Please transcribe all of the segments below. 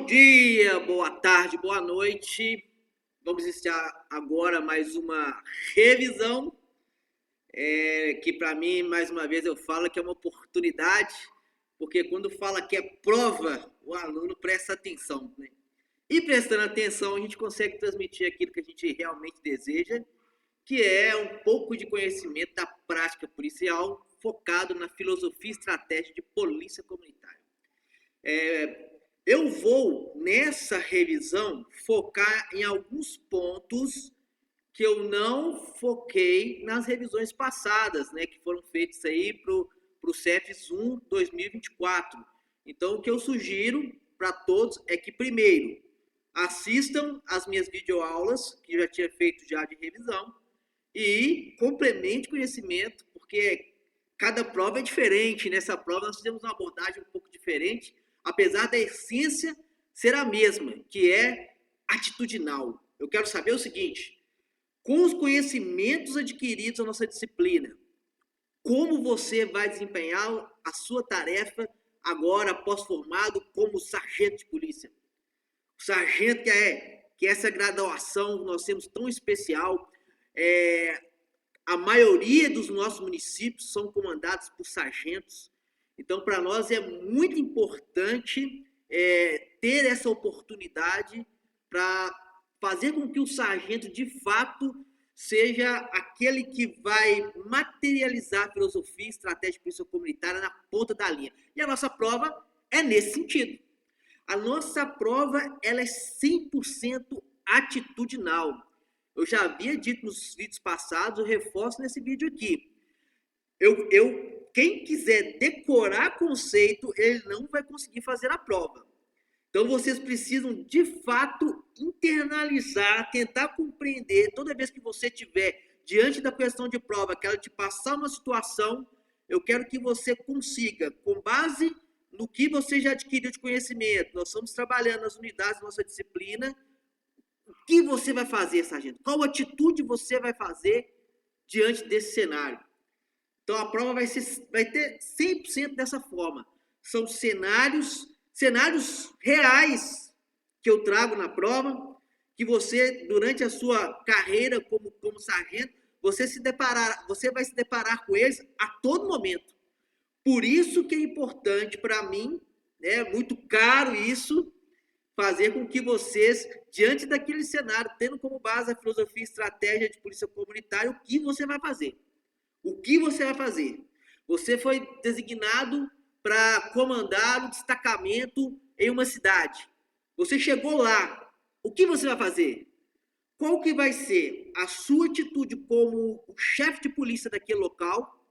Bom dia, boa tarde, boa noite. Vamos iniciar agora mais uma revisão, que para mim, mais uma vez, eu falo que é uma oportunidade, porque quando fala que é prova, o aluno presta atenção, né? E prestando atenção, a gente consegue transmitir aquilo que a gente realmente deseja, que é um pouco de conhecimento da prática policial focado na filosofia e estratégia de polícia comunitária. Eu vou, nessa revisão, focar em alguns pontos que eu não foquei nas revisões passadas, né, que foram feitas aí para o CEFES 1 2024. Então, o que eu sugiro para todos é que, primeiro, assistam as minhas videoaulas, que eu já tinha feito já de revisão, e complemente conhecimento, porque cada prova é diferente. Nessa prova nós temos uma abordagem um pouco diferente, apesar da essência ser a mesma, que é atitudinal. Eu quero saber o seguinte: com os conhecimentos adquiridos na nossa disciplina, como você vai desempenhar a sua tarefa agora, após formado, como sargento de polícia? O sargento que é essa graduação que nós temos tão especial. A maioria dos nossos municípios são comandados por sargentos. Então, para nós é muito importante ter essa oportunidade para fazer com que o sargento, de fato, seja aquele que vai materializar a filosofia e estratégia de polícia comunitária na ponta da linha. E a nossa prova é nesse sentido. A nossa prova ela é 100% atitudinal. Eu já havia dito nos vídeos passados, eu reforço nesse vídeo aqui. Quem quiser decorar conceito, ele não vai conseguir fazer a prova. Então, vocês precisam, de fato, internalizar, tentar compreender, toda vez que você estiver diante da questão de prova, que ela te passar uma situação, eu quero que você consiga, com base no que você já adquiriu de conhecimento, nós estamos trabalhando nas unidades da nossa disciplina, o que você vai fazer, sargento? Qual atitude você vai fazer diante desse cenário? Então, a prova vai ter 100% dessa forma. São cenários reais que eu trago na prova, que você, durante a sua carreira como sargento, você vai se deparar com eles a todo momento. Por isso que é importante para mim, é muito caro isso, fazer com que vocês, diante daquele cenário, tendo como base a filosofia e estratégia de polícia comunitária, o que você vai fazer? O que você vai fazer? Você foi designado para comandar um destacamento em uma cidade. Você chegou lá. O que você vai fazer? Qual que vai ser a sua atitude como o chefe de polícia daquele local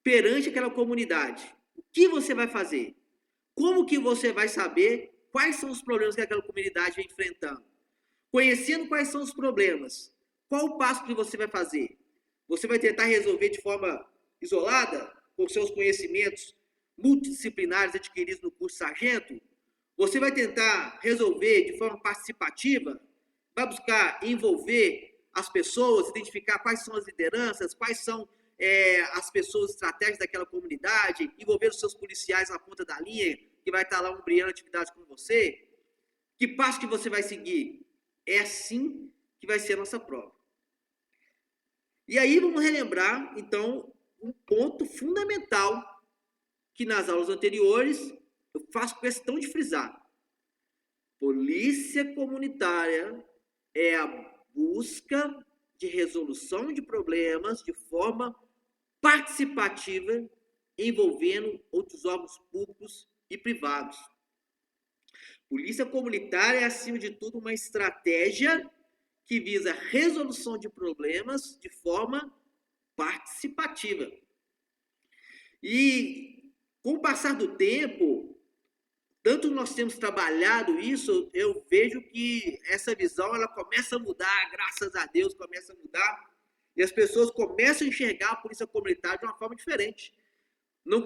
perante aquela comunidade? O que você vai fazer? Como que você vai saber quais são os problemas que aquela comunidade vem enfrentando? Conhecendo quais são os problemas, qual o passo que você vai fazer? Você vai tentar resolver de forma isolada, com seus conhecimentos multidisciplinares adquiridos no curso sargento? Você vai tentar resolver de forma participativa? Vai buscar envolver as pessoas, identificar quais são as lideranças, quais são as pessoas estratégicas daquela comunidade, envolver os seus policiais na ponta da linha, que vai estar lá umbriando atividade com você? Que passo que você vai seguir? É assim que vai ser a nossa prova. E aí vamos relembrar, então, um ponto fundamental que nas aulas anteriores eu faço questão de frisar. Polícia comunitária é a busca de resolução de problemas de forma participativa, envolvendo outros órgãos públicos e privados. Polícia comunitária é, acima de tudo, uma estratégia que visa a resolução de problemas de forma participativa. E, com o passar do tempo, tanto nós temos trabalhado isso, eu vejo que essa visão ela começa a mudar, graças a Deus, começa a mudar, e as pessoas começam a enxergar a polícia comunitária de uma forma diferente. Não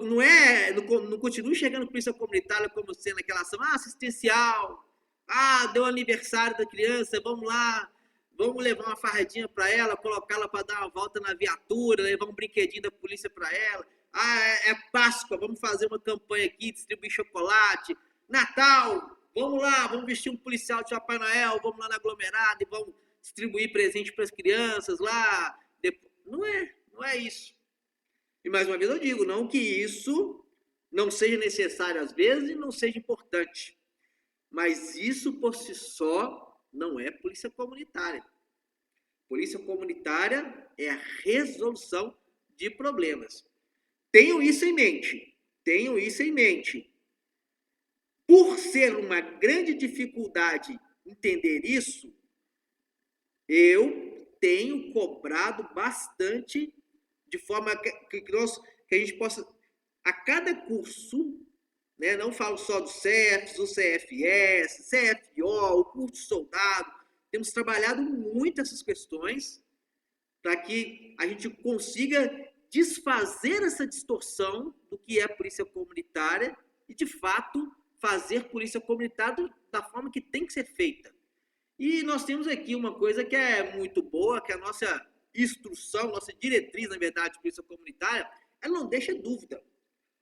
continua enxergando a polícia comunitária como sendo aquela ação assistencial, deu aniversário da criança, vamos lá, vamos levar uma fardinha para ela, colocá-la para dar uma volta na viatura, levar um brinquedinho da polícia para ela. É Páscoa, vamos fazer uma campanha aqui, distribuir chocolate. Natal, vamos lá, vamos vestir um policial de Papai Noel, vamos lá na aglomerada e vamos distribuir presente para as crianças lá. Não é isso. E mais uma vez eu digo, não que isso não seja necessário às vezes e não seja importante. Mas isso por si só não é polícia comunitária. Polícia comunitária é a resolução de problemas. Tenham isso em mente. Tenham isso em mente. Por ser uma grande dificuldade entender isso, eu tenho cobrado bastante de forma que a gente possa, a cada curso, né, não falo só do CEFS, do CFS, CFO, o curso de soldado, temos trabalhado muito essas questões para que a gente consiga desfazer essa distorção do que é polícia comunitária e, de fato, fazer polícia comunitária da forma que tem que ser feita. E nós temos aqui uma coisa que é muito boa, que é a nossa instrução, nossa diretriz, na verdade, de polícia comunitária, ela não deixa dúvida.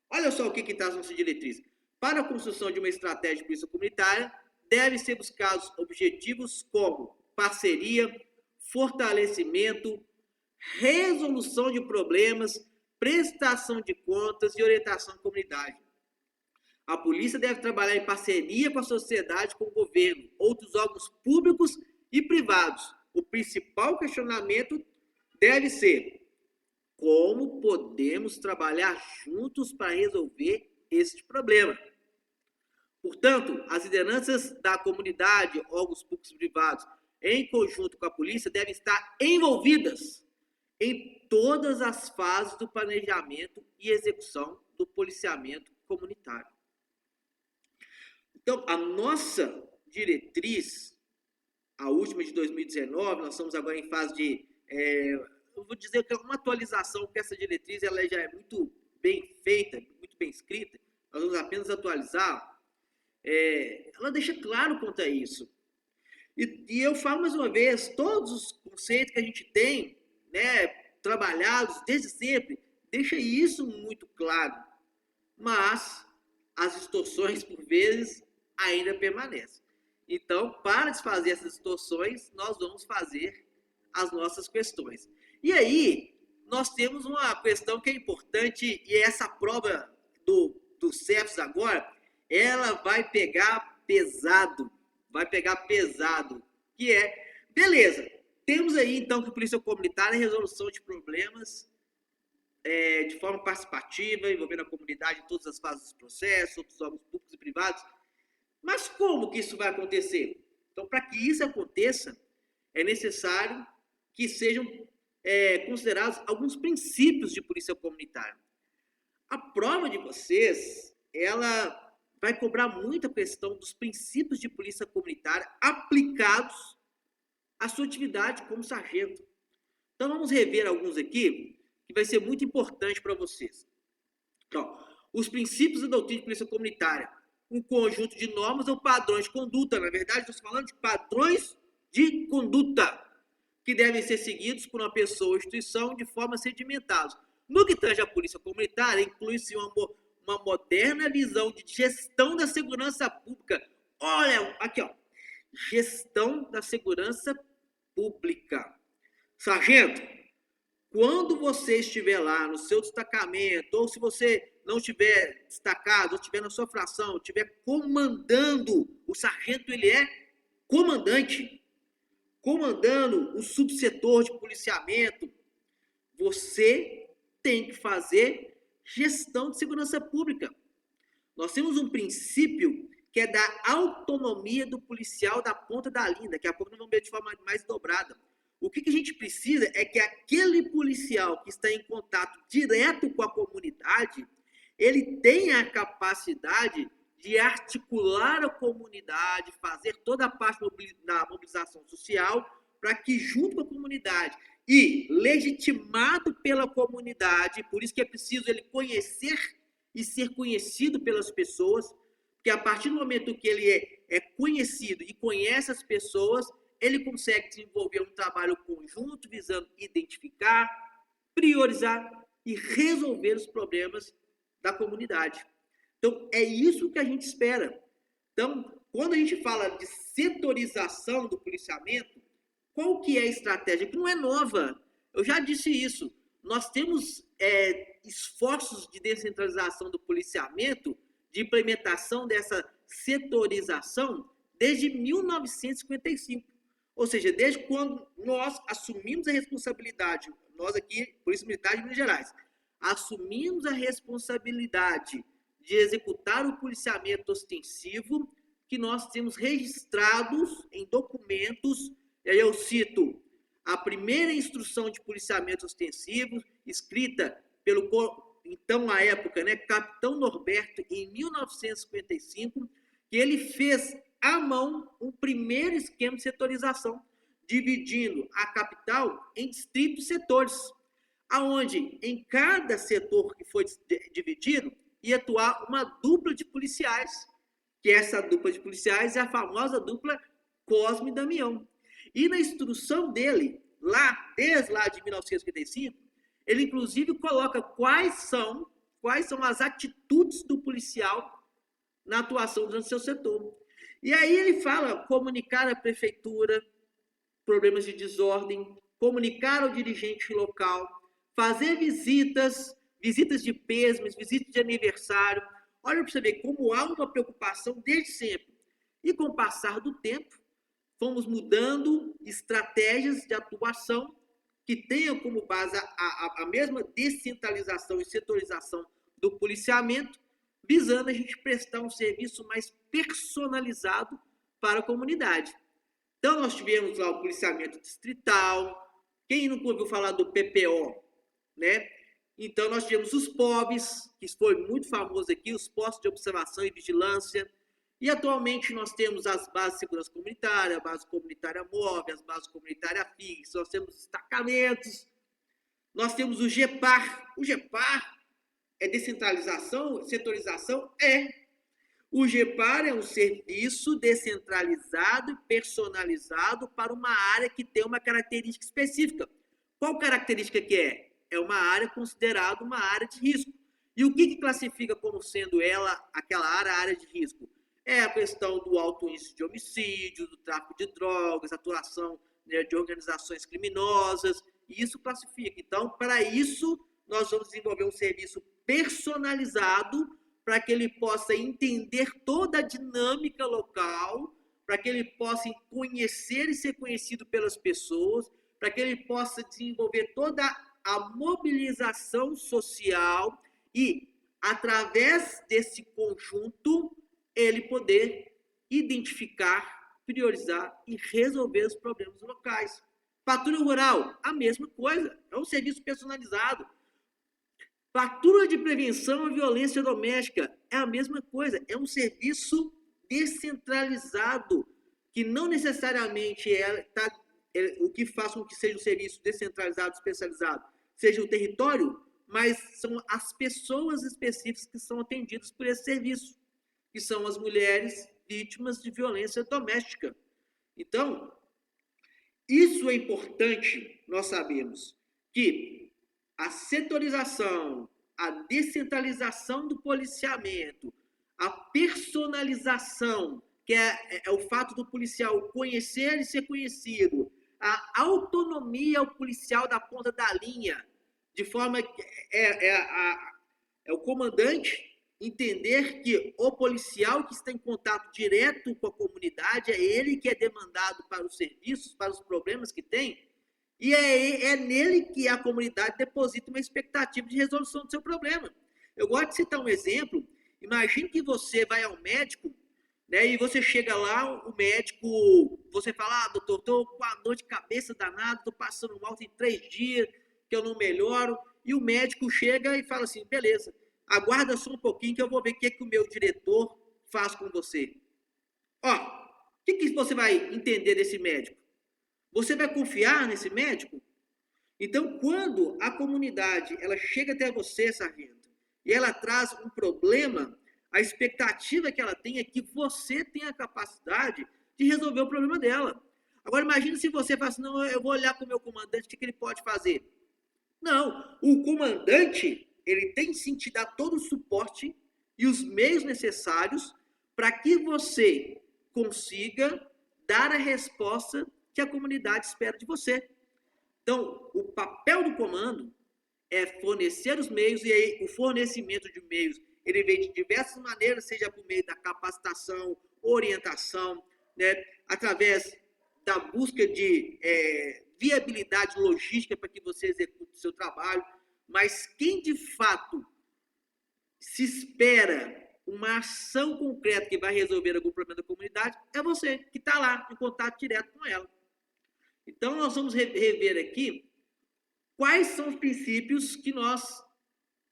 Olha só o que está na nossa diretriz. Para a construção de uma estratégia de polícia comunitária, devem ser buscados objetivos como parceria, fortalecimento, resolução de problemas, prestação de contas e orientação à comunidade. A polícia deve trabalhar em parceria com a sociedade, com o governo, outros órgãos públicos e privados. O principal questionamento deve ser: como podemos trabalhar juntos para resolver este problema? Portanto, as lideranças da comunidade, órgãos públicos e privados, em conjunto com a polícia, devem estar envolvidas em todas as fases do planejamento e execução do policiamento comunitário. Então, a nossa diretriz, a última de 2019, nós estamos agora em fase de, eu vou dizer que é uma atualização, porque essa diretriz ela já é muito bem feita, muito bem escrita, nós vamos apenas atualizar. Ela deixa claro quanto a isso. E eu falo mais uma vez, todos os conceitos que a gente tem, né, trabalhados desde sempre, deixa isso muito claro. Mas as distorções, por vezes, ainda permanecem. Então, para desfazer essas distorções, nós vamos fazer as nossas questões. E aí, nós temos uma questão que é importante, e essa prova do CEFS agora, ela vai pegar pesado, que é, beleza, temos aí então que a polícia comunitária é resolução de problemas de forma participativa, envolvendo a comunidade em todas as fases do processo, outros órgãos públicos e privados. Mas como que isso vai acontecer? Então, para que isso aconteça, é necessário que sejam considerados alguns princípios de polícia comunitária. A prova de vocês, ela vai cobrar muito a questão dos princípios de polícia comunitária aplicados à sua atividade como sargento. Então, vamos rever alguns aqui, que vai ser muito importante para vocês. Então, os princípios da doutrina de polícia comunitária, um conjunto de normas ou padrões de conduta. Na verdade, estamos falando de padrões de conduta que devem ser seguidos por uma pessoa ou instituição de forma sedimentada. No que tange à polícia comunitária, inclui-se uma moderna visão de gestão da segurança pública. Olha, aqui, ó, gestão da segurança pública. Sargento, quando você estiver lá no seu destacamento, ou se você não estiver destacado, ou estiver na sua fração, estiver comandando, o sargento ele é comandante, comandando o subsetor de policiamento, você tem que fazer gestão de segurança pública. Nós temos um princípio que é da autonomia do policial da ponta da linha. Daqui a pouco nós vamos ver de forma mais dobrada. O que a gente precisa é que aquele policial que está em contato direto com a comunidade, ele tenha a capacidade de articular a comunidade, fazer toda a parte da mobilização social, para que junto com a comunidade e legitimado pela comunidade, por isso que é preciso ele conhecer e ser conhecido pelas pessoas, porque a partir do momento que ele é conhecido e conhece as pessoas, ele consegue desenvolver um trabalho conjunto visando identificar, priorizar e resolver os problemas da comunidade. Então, é isso que a gente espera. Então, quando a gente fala de setorização do policiamento, qual que é a estratégia? Que não é nova. Eu já disse isso. Nós temos esforços de descentralização do policiamento, de implementação dessa setorização, desde 1955. Ou seja, desde quando nós assumimos a responsabilidade, nós aqui, Polícia Militar de Minas Gerais, assumimos a responsabilidade de executar o policiamento ostensivo, que nós temos registrados em documentos, e aí eu cito a primeira instrução de policiamento ostensivo, escrita pelo, então, à época, né, Capitão Norberto, em 1955, que ele fez à mão um primeiro esquema de setorização, dividindo a capital em distritos e setores, aonde em cada setor que foi dividido ia atuar uma dupla de policiais, que essa dupla de policiais é a famosa dupla Cosme e Damião. E na instrução dele, desde lá de 1955, ele inclusive coloca quais são as atitudes do policial na atuação do seu setor. E aí ele fala comunicar à prefeitura problemas de desordem, comunicar ao dirigente local, fazer visitas de pêsames, visitas de aniversário. Olha para você ver como há uma preocupação desde sempre. E com o passar do tempo, fomos mudando estratégias de atuação que tenham como base a mesma descentralização e setorização do policiamento, visando a gente prestar um serviço mais personalizado para a comunidade. Então, nós tivemos lá o policiamento distrital. Quem nunca ouviu falar do PPO, né? Então, nós tivemos os POVs, que foi muito famoso aqui, os postos de observação e vigilância. E, atualmente, nós temos as bases de segurança comunitária, a base comunitária móvel, as bases comunitárias fixas, nós temos destacamentos, nós temos o GEPAR. O GEPAR é descentralização, setorização? É. O GEPAR é um serviço descentralizado e personalizado para uma área que tem uma característica específica. Qual característica que é? É uma área considerada uma área de risco. E o que classifica como sendo aquela área de risco? É a questão do alto índice de homicídio, do tráfico de drogas, atuação, né, de organizações criminosas, e isso classifica. Então, para isso, nós vamos desenvolver um serviço personalizado para que ele possa entender toda a dinâmica local, para que ele possa conhecer e ser conhecido pelas pessoas, para que ele possa desenvolver toda a mobilização social e, através desse conjunto, ele poder identificar, priorizar e resolver os problemas locais. Patrulha rural, a mesma coisa, é um serviço personalizado. Patrulha de prevenção à violência doméstica, é a mesma coisa, é um serviço descentralizado, que não necessariamente o que faz com que seja um serviço descentralizado, especializado, seja o território, mas são as pessoas específicas que são atendidas por esse serviço, que são as mulheres vítimas de violência doméstica. Então, isso é importante nós sabemos, que a setorização, a descentralização do policiamento, a personalização, que é o fato do policial conhecer e ser conhecido, a autonomia ao policial da ponta da linha, de forma que é o comandante entender que o policial que está em contato direto com a comunidade é ele que é demandado para os serviços, para os problemas que tem, e é nele que a comunidade deposita uma expectativa de resolução do seu problema. Eu gosto de citar um exemplo. Imagine que você vai ao médico, né, e você chega lá, o médico, você fala, doutor, estou com a dor de cabeça danada, estou passando mal, tem 3 dias que eu não melhoro, e o médico chega e fala assim, beleza, aguarda só um pouquinho que eu vou ver o que o meu diretor faz com você. Ó, o que você vai entender desse médico? Você vai confiar nesse médico? Então, quando a comunidade ela chega até você, sargento, e ela traz um problema, a expectativa que ela tem é que você tenha a capacidade de resolver o problema dela. Agora, imagine se você fala assim, não, eu vou olhar para o meu comandante, o que ele pode fazer? Não, o comandante, ele tem sim te dar todo o suporte e os meios necessários para que você consiga dar a resposta que a comunidade espera de você. Então, o papel do comando é fornecer os meios, e aí o fornecimento de meios, ele vem de diversas maneiras, seja por meio da capacitação, orientação, né, através da busca de viabilidade logística para que você execute o seu trabalho, mas quem de fato se espera uma ação concreta que vai resolver algum problema da comunidade é você, que está lá em contato direto com ela. Então, nós vamos rever aqui quais são os princípios que nós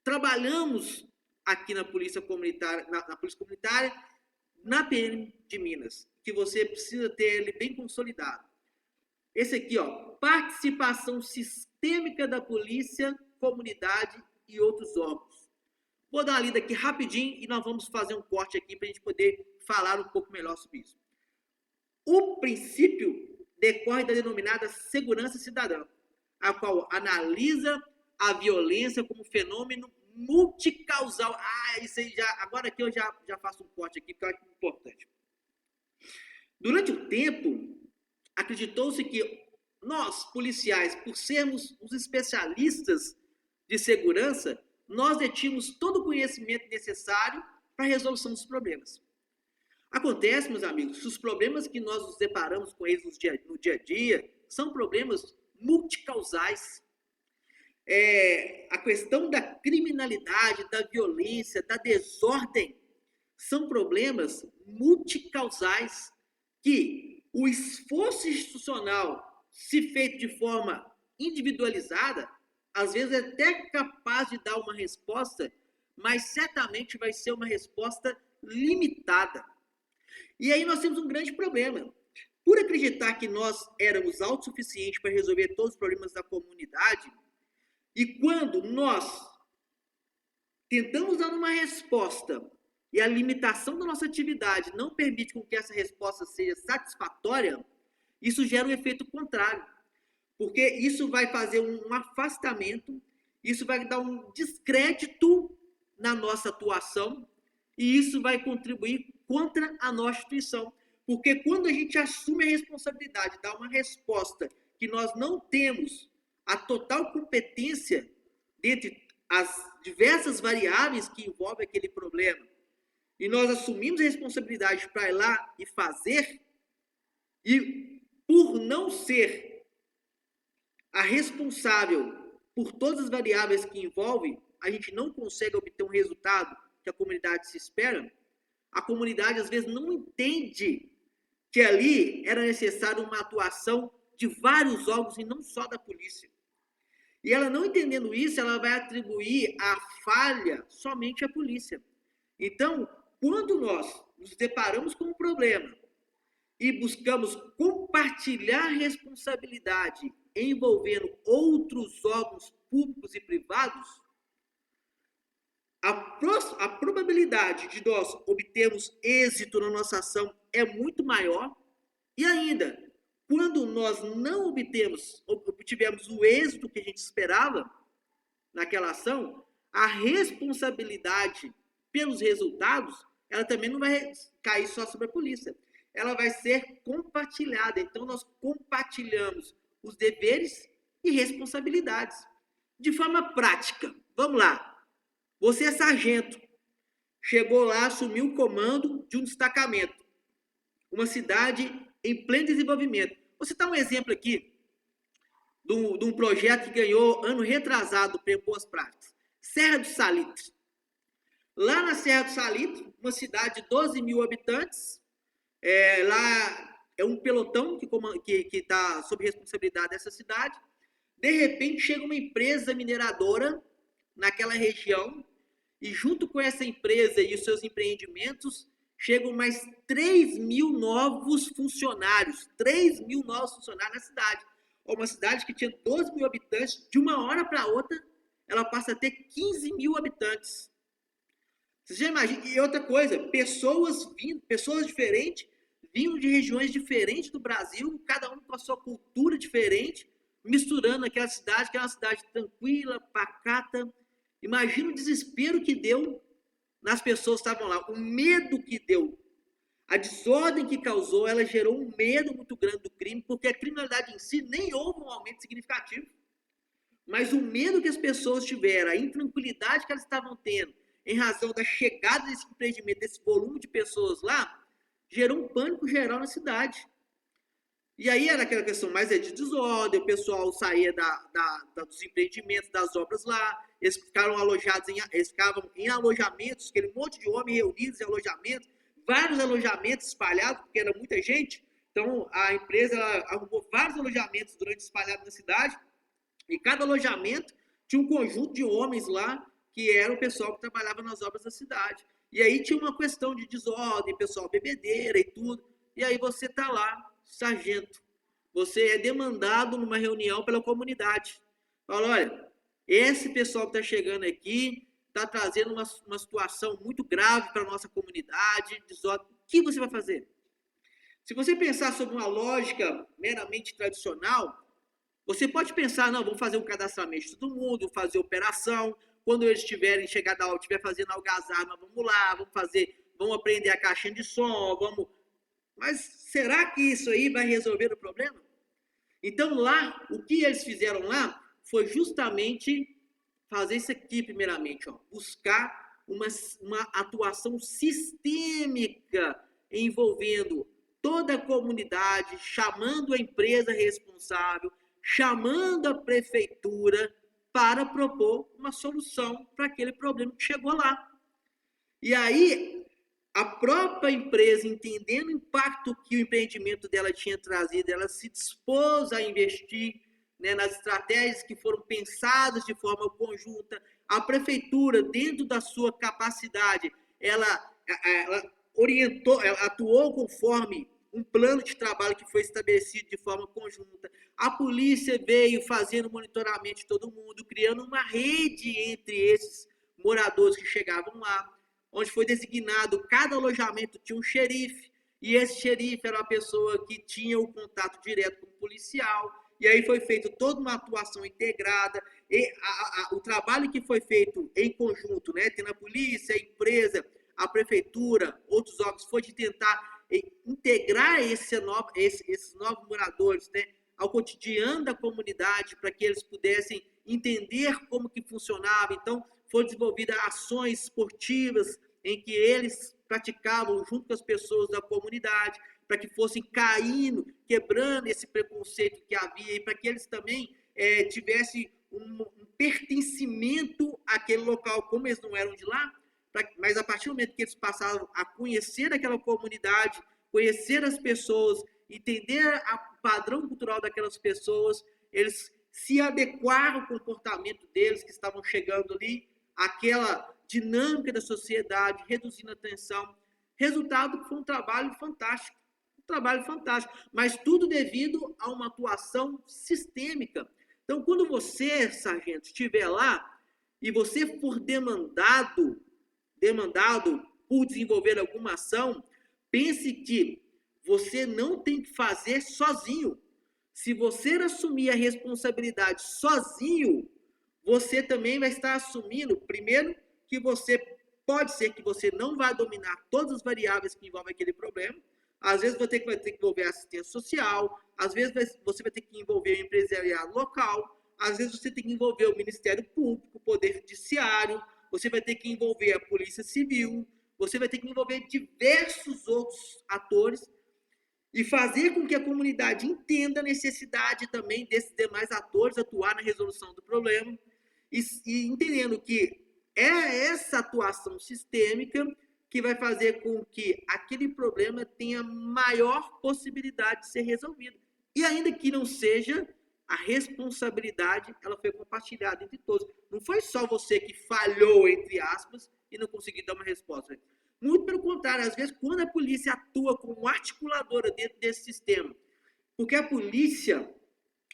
trabalhamos aqui na Polícia Comunitária, na Polícia Comunitária, na PM de Minas, que você precisa ter ele bem consolidado. Esse aqui, ó, participação sistêmica da polícia, comunidade e outros órgãos. Vou dar uma lida aqui rapidinho e nós vamos fazer um corte aqui para a gente poder falar um pouco melhor sobre isso. O princípio decorre da denominada segurança cidadã, a qual analisa a violência como fenômeno multicausal. Isso aí já. Agora aqui eu já faço um corte aqui, porque eu acho importante. Durante o tempo, acreditou-se que nós, policiais, por sermos os especialistas de segurança, nós detínhamos todo o conhecimento necessário para a resolução dos problemas. Acontece, meus amigos, que os problemas que nós nos deparamos com eles no dia a dia são problemas multicausais. A questão da criminalidade, da violência, da desordem, são problemas multicausais que o esforço institucional, se feito de forma individualizada, às vezes é até capaz de dar uma resposta, mas certamente vai ser uma resposta limitada. E aí nós temos um grande problema. Por acreditar que nós éramos autossuficientes para resolver todos os problemas da comunidade, e quando nós tentamos dar uma resposta e a limitação da nossa atividade não permite com que essa resposta seja satisfatória, isso gera um efeito contrário. Porque isso vai fazer um afastamento, isso vai dar um descrédito na nossa atuação e isso vai contribuir contra a nossa instituição. Porque quando a gente assume a responsabilidade de dar uma resposta que nós não temos a total competência dentre as diversas variáveis que envolvem aquele problema, e nós assumimos a responsabilidade para ir lá e fazer, e por não ser a responsável por todas as variáveis que envolvem, a gente não consegue obter um resultado que a comunidade se espera, a comunidade às vezes não entende que ali era necessário uma atuação de vários órgãos e não só da polícia. E ela não entendendo isso, ela vai atribuir a falha somente à polícia. Então, quando nós nos deparamos com um problema e buscamos compartilhar responsabilidade envolvendo outros órgãos públicos e privados, a probabilidade de nós obtermos êxito na nossa ação é muito maior. E ainda, quando nós não obtivemos o êxito que a gente esperava naquela ação, a responsabilidade pelos resultados, ela também não vai cair só sobre a polícia. Ela vai ser compartilhada. Então, nós compartilhamos os deveres e responsabilidades. De forma prática, vamos lá. Você é sargento, chegou lá, assumiu o comando de um destacamento, uma cidade em pleno desenvolvimento. Vou citar um exemplo aqui de um projeto que ganhou ano retrasado o Prêmio Boas Práticas. Serra do Salitre. Lá na Serra do Salitre, uma cidade de 12 mil habitantes, lá é um pelotão que está sob responsabilidade dessa cidade. De repente, chega uma empresa mineradora naquela região e junto com essa empresa e os seus empreendimentos, chegam mais 3 mil novos funcionários. 3 mil novos funcionários na cidade. Uma cidade que tinha 12 mil habitantes, de uma hora para outra, ela passa a ter 15 mil habitantes. Você já imagina? E outra coisa, pessoas diferentes, vindo de regiões diferentes do Brasil, cada um com a sua cultura diferente, misturando aquela cidade, que é uma cidade tranquila, pacata. Imagina o desespero que deu nas pessoas que estavam lá, o medo que deu. A desordem que causou, ela gerou um medo muito grande do crime, porque a criminalidade em si nem houve um aumento significativo. Mas o medo que as pessoas tiveram, a intranquilidade que elas estavam tendo, em razão da chegada desse empreendimento, desse volume de pessoas lá, gerou um pânico geral na cidade. E aí era aquela questão mais de desordem, o pessoal saía dos empreendimentos, das obras lá, eles ficaram alojados, eles ficavam em alojamentos, aquele monte de homens reunidos em alojamentos, vários alojamentos espalhados, porque era muita gente, então a empresa arrumou vários alojamentos durante espalhados na cidade, e cada alojamento tinha um conjunto de homens lá, que era o pessoal que trabalhava nas obras da cidade. E aí tinha uma questão de desordem, pessoal bebedeira e tudo, e aí você tá lá, sargento, você é demandado numa reunião pela comunidade. Fala, olha, esse pessoal que está chegando aqui está trazendo uma situação muito grave para a nossa comunidade, desordem. O que você vai fazer? Se você pensar sobre uma lógica meramente tradicional, você pode pensar, não, vamos fazer um cadastramento de todo mundo, fazer operação, quando eles estiverem chegando, estiver fazendo algazarra, vamos lá, vamos aprender a caixinha de som, vamos. Mas será que isso aí vai resolver o problema? Então lá, o que eles fizeram lá foi justamente fazer isso aqui primeiramente, buscar uma atuação sistêmica envolvendo toda a comunidade, chamando a empresa responsável, chamando a prefeitura para propor uma solução para aquele problema que chegou lá. E aí, a própria empresa, entendendo o impacto que o empreendimento dela tinha trazido, ela se dispôs a investir, né, nas estratégias que foram pensadas de forma conjunta. A prefeitura, dentro da sua capacidade, ela orientou, ela atuou conforme um plano de trabalho que foi estabelecido de forma conjunta. A polícia veio fazendo monitoramento de todo mundo, criando uma rede entre esses moradores que chegavam lá, onde foi designado, cada alojamento tinha um xerife, e esse xerife era uma pessoa que tinha o contato direto com o policial, e aí foi feita toda uma atuação integrada, e o trabalho que foi feito em conjunto, né, tendo a polícia, a empresa, a prefeitura, outros órgãos, foi de tentar integrar esses novos moradores, né, ao cotidiano da comunidade, para que eles pudessem entender como que funcionava. Então, foram desenvolvidas ações esportivas em que eles praticavam junto com as pessoas da comunidade, para que fossem caindo, quebrando esse preconceito que havia, e para que eles também tivessem um pertencimento àquele local, como eles não eram de lá, mas a partir do momento que eles passaram a conhecer aquela comunidade, conhecer as pessoas, entender o padrão cultural daquelas pessoas, eles se adequaram ao comportamento deles que estavam chegando ali, aquela dinâmica da sociedade, reduzindo a tensão. Resultado foi um trabalho fantástico, mas tudo devido a uma atuação sistêmica. Então, quando você, sargento, estiver lá e você for demandado por desenvolver alguma ação, pense que você não tem que fazer sozinho. Se você assumir a responsabilidade sozinho, você também vai estar assumindo, primeiro, que pode ser que você não vai dominar todas as variáveis que envolvem aquele problema. Às vezes vai ter que envolver assistência social, às vezes você vai ter que envolver o empresariado local, às vezes você tem que envolver o Ministério Público, o Poder Judiciário, você vai ter que envolver a Polícia Civil, você vai ter que envolver diversos outros atores e fazer com que a comunidade entenda a necessidade também desses demais atores atuar na resolução do problema e entendendo que é essa atuação sistêmica que vai fazer com que aquele problema tenha maior possibilidade de ser resolvido. E ainda que não seja, a responsabilidade ela foi compartilhada entre todos. Não foi só você que falhou, entre aspas, e não conseguiu dar uma resposta. Muito pelo contrário, às vezes, quando a polícia atua como articuladora dentro desse sistema, porque a polícia,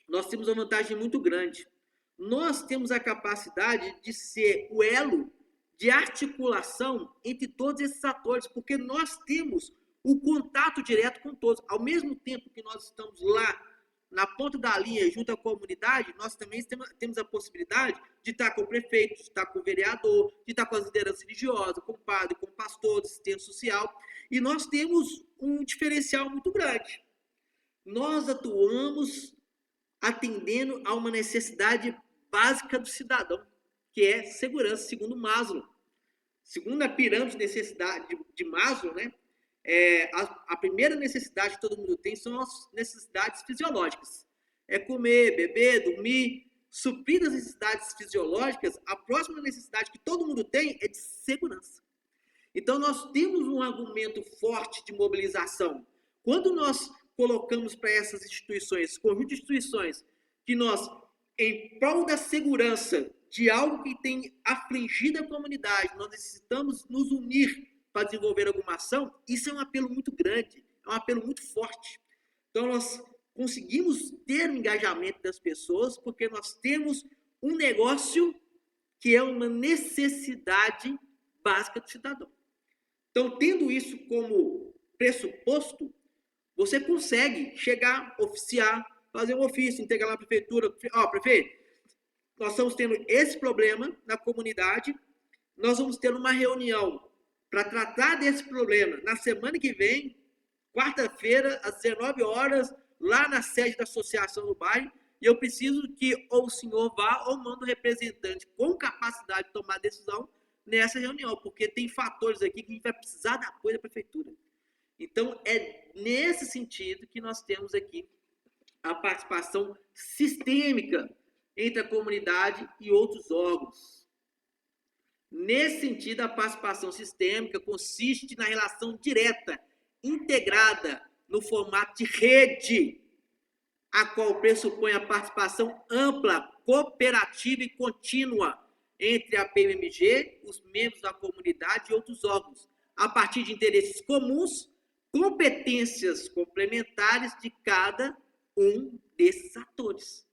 nós temos uma vantagem muito grande. Nós temos a capacidade de ser o elo de articulação entre todos esses atores, porque nós temos o contato direto com todos. Ao mesmo tempo que nós estamos lá na ponta da linha, junto à comunidade, nós também temos a possibilidade de estar com o prefeito, de estar com o vereador, de estar com as lideranças religiosas, com o padre, com o pastor, assistente social. E nós temos um diferencial muito grande. Nós atuamos atendendo a uma necessidade básica do cidadão, que é segurança, segundo Maslow. Segundo a pirâmide de necessidade de Maslow, né? A primeira necessidade que todo mundo tem são as necessidades fisiológicas. É comer, beber, dormir. Suprir as necessidades fisiológicas, a próxima necessidade que todo mundo tem é de segurança. Então, nós temos um argumento forte de mobilização. Quando nós colocamos para essas instituições, conjunto de instituições, que nós, em prol da segurança de algo que tem afligido a comunidade, nós necessitamos nos unir para desenvolver alguma ação, isso é um apelo muito grande, é um apelo muito forte. Então, nós conseguimos ter o engajamento das pessoas porque nós temos um negócio que é uma necessidade básica do cidadão. Então, tendo isso como pressuposto, você consegue chegar, oficiar, fazer um ofício, entregar lá na prefeitura. Prefeito, nós estamos tendo esse problema na comunidade, nós vamos ter uma reunião para tratar desse problema na semana que vem, quarta-feira, às 19 horas, lá na sede da associação do bairro, e eu preciso que ou o senhor vá ou manda um representante com capacidade de tomar decisão nessa reunião, porque tem fatores aqui que a gente vai precisar da apoio da prefeitura. Então, é nesse sentido que nós temos aqui a participação sistêmica entre a comunidade e outros órgãos. Nesse sentido, a participação sistêmica consiste na relação direta, integrada, no formato de rede, a qual pressupõe a participação ampla, cooperativa e contínua entre a PMMG, os membros da comunidade e outros órgãos, a partir de interesses comuns, competências complementares de cada um desses atores.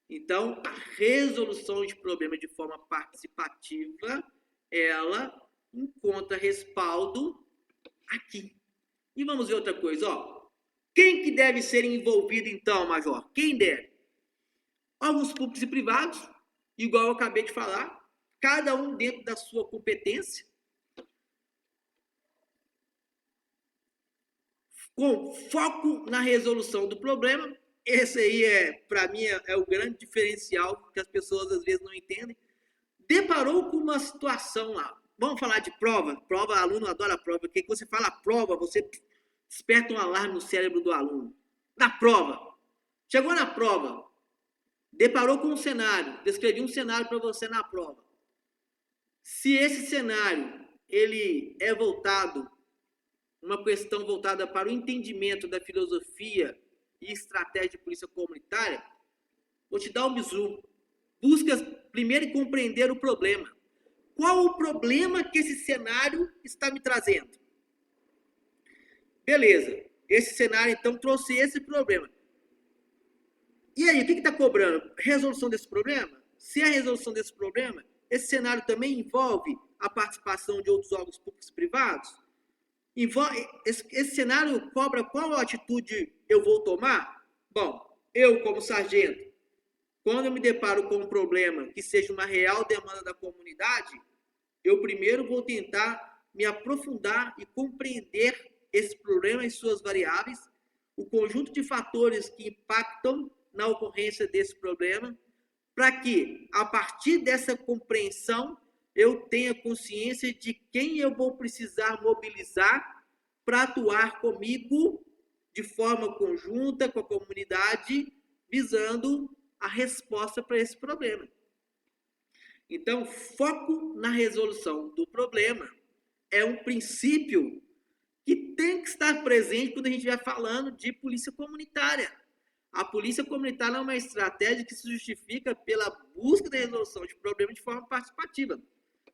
Então, a resolução de problemas de forma participativa, ela encontra respaldo aqui. E vamos ver outra coisa, ó. Quem que deve ser envolvido, então, Major? Quem deve? Órgãos públicos e privados, igual eu acabei de falar, cada um dentro da sua competência, com foco na resolução do problema. Esse aí, para mim, é o grande diferencial que as pessoas às vezes não entendem. Deparou com uma situação lá. Vamos falar de prova? Prova, aluno adora prova, porque quando você fala prova, você desperta um alarme no cérebro do aluno. Na prova. Chegou na prova, deparou com um cenário, descrevi um cenário para você na prova. Se esse cenário ele é voltado, uma questão voltada para o entendimento da filosofia e estratégia de polícia comunitária, vou te dar um bizu. Busca primeiro compreender o problema. Qual o problema que esse cenário está me trazendo? Beleza, esse cenário então trouxe esse problema. E aí, o que está cobrando? Resolução desse problema? Se é a resolução desse problema, esse cenário também envolve a participação de outros órgãos públicos e privados? Esse cenário cobra qual atitude eu vou tomar? Bom, eu como sargento, quando eu me deparo com um problema que seja uma real demanda da comunidade, eu primeiro vou tentar me aprofundar e compreender esse problema e suas variáveis, o conjunto de fatores que impactam na ocorrência desse problema, para que, a partir dessa compreensão, eu tenha consciência de quem eu vou precisar mobilizar para atuar comigo de forma conjunta com a comunidade, visando a resposta para esse problema. Então, foco na resolução do problema é um princípio que tem que estar presente quando a gente vai falando de polícia comunitária. A polícia comunitária é uma estratégia que se justifica pela busca da resolução de problemas de forma participativa.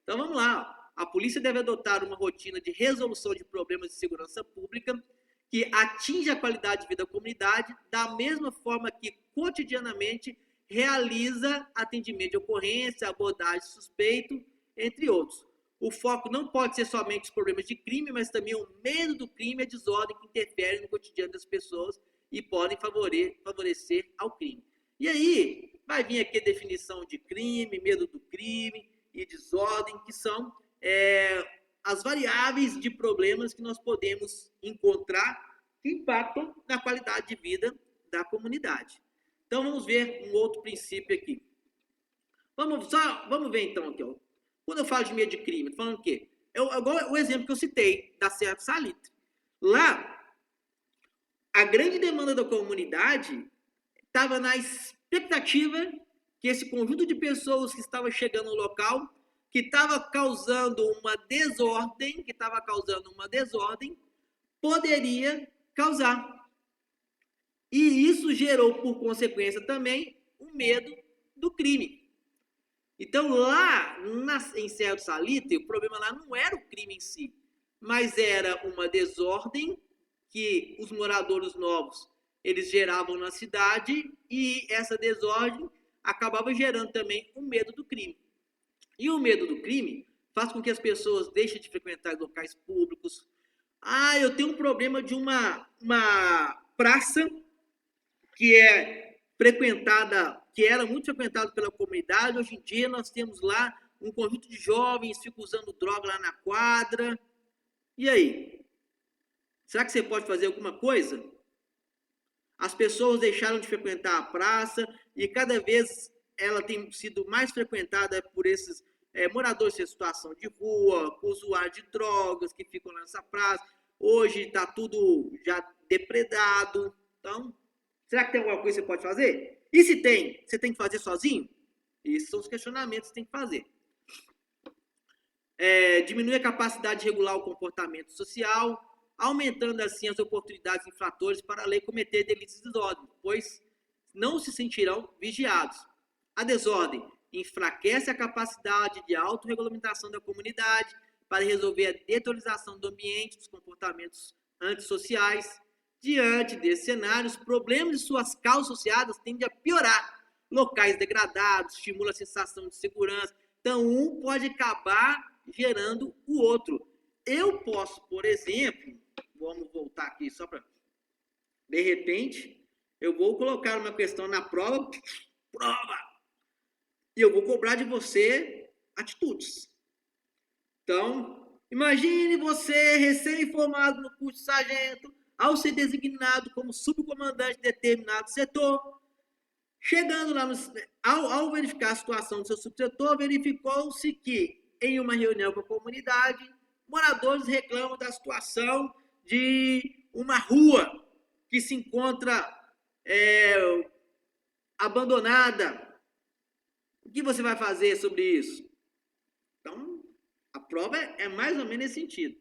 Então, vamos lá. A polícia deve adotar uma rotina de resolução de problemas de segurança pública que atinja a qualidade de vida da comunidade da mesma forma que cotidianamente realiza atendimento de ocorrência, abordagem de suspeito, entre outros. O foco não pode ser somente os problemas de crime, mas também o medo do crime e a desordem que interferem no cotidiano das pessoas e podem favorecer ao crime. E aí vai vir aqui a definição de crime, medo do crime e desordem, que são as variáveis de problemas que nós podemos encontrar que impactam na qualidade de vida da comunidade. Então vamos ver um outro princípio aqui. Vamos ver então aqui, ó. Quando eu falo de medo de crime, estou falando o quê? Igual o exemplo que eu citei da Serra do Salitre. Lá, a grande demanda da comunidade estava na expectativa que esse conjunto de pessoas que estava chegando no local, que estava causando uma desordem, poderia causar. E isso gerou, por consequência, também o medo do crime. Então, lá em Serra do Salitre, o problema lá não era o crime em si, mas era uma desordem que os moradores novos eles geravam na cidade e essa desordem acabava gerando também o medo do crime. E o medo do crime faz com que as pessoas deixem de frequentar locais públicos. Eu tenho um problema de uma praça que era muito frequentada pela comunidade. Hoje em dia nós temos lá um conjunto de jovens que ficam usando droga lá na quadra. E aí? Será que você pode fazer alguma coisa? As pessoas deixaram de frequentar a praça e cada vez ela tem sido mais frequentada por esses moradores em situação de rua, usuários de drogas que ficam nessa praça. Hoje está tudo já depredado. Então, será que tem alguma coisa que você pode fazer? E se tem, você tem que fazer sozinho? Esses são os questionamentos que você tem que fazer. Diminui a capacidade de regular o comportamento social, aumentando assim as oportunidades infratores para a lei cometer delitos de desordem, pois não se sentirão vigiados. A desordem enfraquece a capacidade de autorregulamentação da comunidade para resolver a deteriorização do ambiente, dos comportamentos antissociais. Diante desse cenário, os problemas e suas causas associadas tendem a piorar. Locais degradados, estimula a sensação de segurança. Então, um pode acabar gerando o outro. Eu posso, por exemplo, vamos voltar aqui só para... De repente, eu vou colocar uma questão na prova, e eu vou cobrar de você atitudes. Então, imagine você recém-formado no curso de sargento, ao ser designado como subcomandante de determinado setor, chegando lá, ao verificar a situação do seu subsetor, verificou-se que, em uma reunião com a comunidade, moradores reclamam da situação de uma rua que se encontra abandonada. O que você vai fazer sobre isso? Então, a prova é mais ou menos nesse sentido.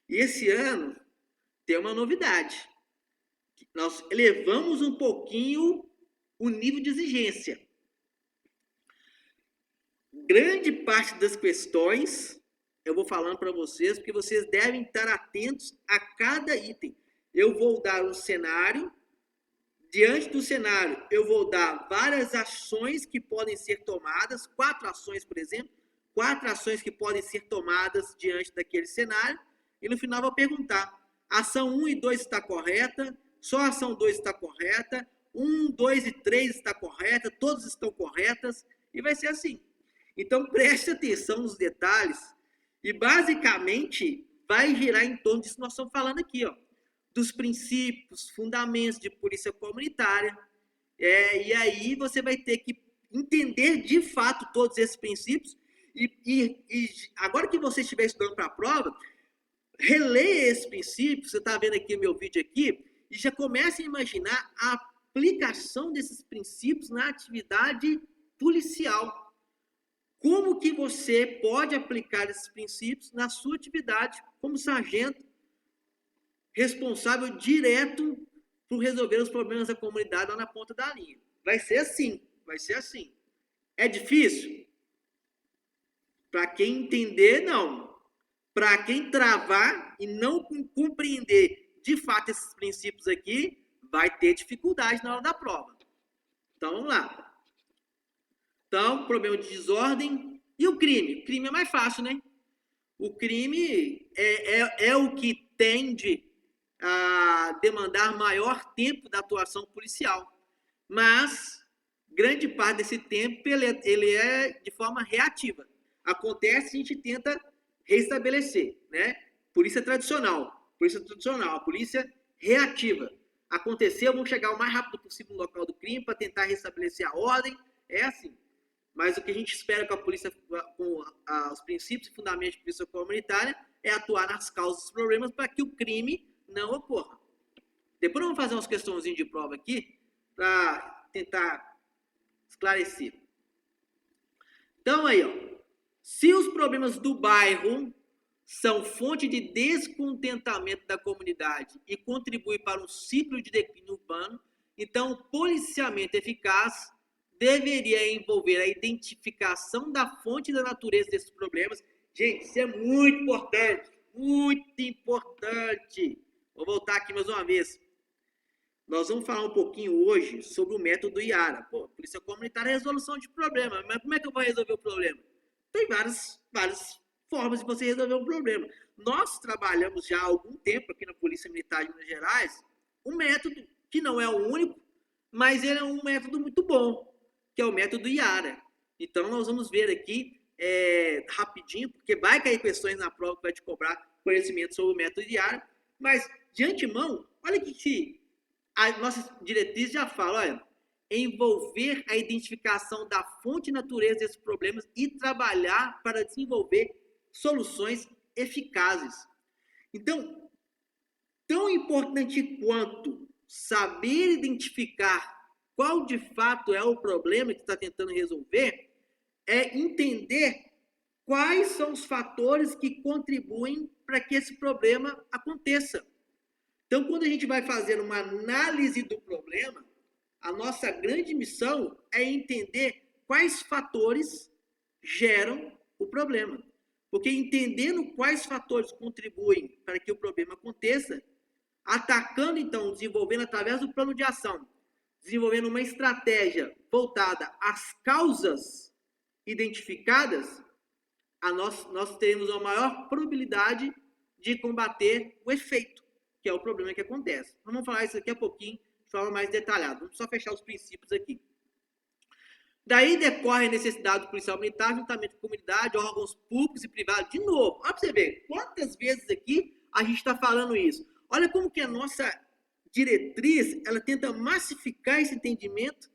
E esse ano tem uma novidade. Nós elevamos um pouquinho o nível de exigência. Grande parte das questões eu vou falando para vocês, porque vocês devem estar atentos a cada item. Eu vou dar um cenário. Diante do cenário, eu vou dar várias ações que podem ser tomadas, 4 ações, por exemplo, 4 ações que podem ser tomadas diante daquele cenário, e no final eu vou perguntar, ação 1 e 2 está correta, só a ação 2 está correta, 1, 2 e 3 está correta, todas estão corretas, e vai ser assim. Então, preste atenção nos detalhes, e basicamente vai girar em torno disso que nós estamos falando aqui, ó. Dos princípios, fundamentos de polícia comunitária, e aí você vai ter que entender de fato todos esses princípios, e agora que você estiver estudando para a prova, releia esses princípios, você está vendo aqui meu vídeo aqui, e já comece a imaginar a aplicação desses princípios na atividade policial. Como que você pode aplicar esses princípios na sua atividade como sargento, responsável direto por resolver os problemas da comunidade lá na ponta da linha. Vai ser assim, vai ser assim. É difícil? Para quem entender, não. Para quem travar e não compreender de fato esses princípios aqui, vai ter dificuldade na hora da prova. Então, vamos lá. Então, problema de desordem e o crime. O crime é mais fácil, né? O crime é o que tende demandar maior tempo da atuação policial. Mas grande parte desse tempo ele é de forma reativa. Acontece, a gente tenta restabelecer, né? Polícia tradicional, a polícia reativa. Aconteceu, vamos chegar o mais rápido possível no local do crime para tentar restabelecer a ordem, é assim. Mas o que a gente espera com a polícia, com os princípios e fundamentos de polícia comunitária, é atuar nas causas dos problemas para que o crime não ocorra. Depois vamos fazer umas questõezinhas de prova aqui para tentar esclarecer. Então aí, ó, se os problemas do bairro são fonte de descontentamento da comunidade e contribuem para um ciclo de declínio urbano, então o policiamento eficaz deveria envolver a identificação da fonte e da natureza desses problemas. Gente, isso é muito importante, muito importante. Vou voltar aqui mais uma vez. Nós vamos falar um pouquinho hoje sobre o método IARA. Pô, Polícia Comunitária é resolução de problema. Mas como é que eu vou resolver o problema? Tem várias formas de você resolver um problema. Nós trabalhamos já há algum tempo aqui na Polícia Militar de Minas Gerais um método que não é o único, mas ele é um método muito bom, que é o método IARA. Então, nós vamos ver aqui rapidinho, porque vai cair questões na prova que vai te cobrar conhecimento sobre o método IARA, mas, de antemão, olha que a nossa diretriz já fala, olha, envolver a identificação da fonte e natureza desses problemas e trabalhar para desenvolver soluções eficazes. Então, tão importante quanto saber identificar qual de fato é o problema que está tentando resolver, é entender quais são os fatores que contribuem para que esse problema aconteça. Então, quando a gente vai fazer uma análise do problema, a nossa grande missão é entender quais fatores geram o problema. Porque entendendo quais fatores contribuem para que o problema aconteça, atacando, então, desenvolvendo através do plano de ação, desenvolvendo uma estratégia voltada às causas identificadas, nós teremos uma maior probabilidade de combater o efeito, que é o problema que acontece. Vamos falar isso daqui a pouquinho, de forma mais detalhada. Vamos só fechar os princípios aqui. Daí decorre a necessidade do policial militar, juntamente com a comunidade, órgãos públicos e privados. De novo, olha para você ver, quantas vezes aqui a gente está falando isso. Olha como que a nossa diretriz, ela tenta massificar esse entendimento.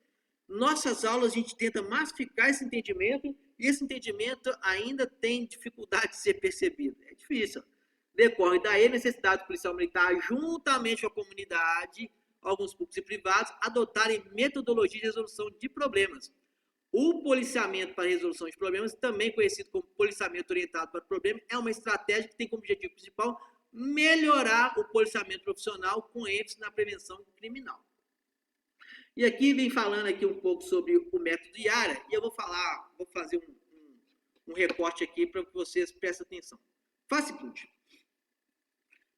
Nossas aulas, a gente tenta massificar esse entendimento, e esse entendimento ainda tem dificuldade de ser percebido. É difícil. Decorre daí a necessidade do policial militar, juntamente com a comunidade, órgãos públicos e privados, adotarem metodologias de resolução de problemas. O policiamento para resolução de problemas, também conhecido como policiamento orientado para problemas, é uma estratégia que tem como objetivo principal melhorar o policiamento profissional com ênfase na prevenção criminal. E aqui vem falando aqui um pouco sobre o método IARA, e eu vou fazer um recorte aqui para que vocês prestem atenção. Faça o seguinte,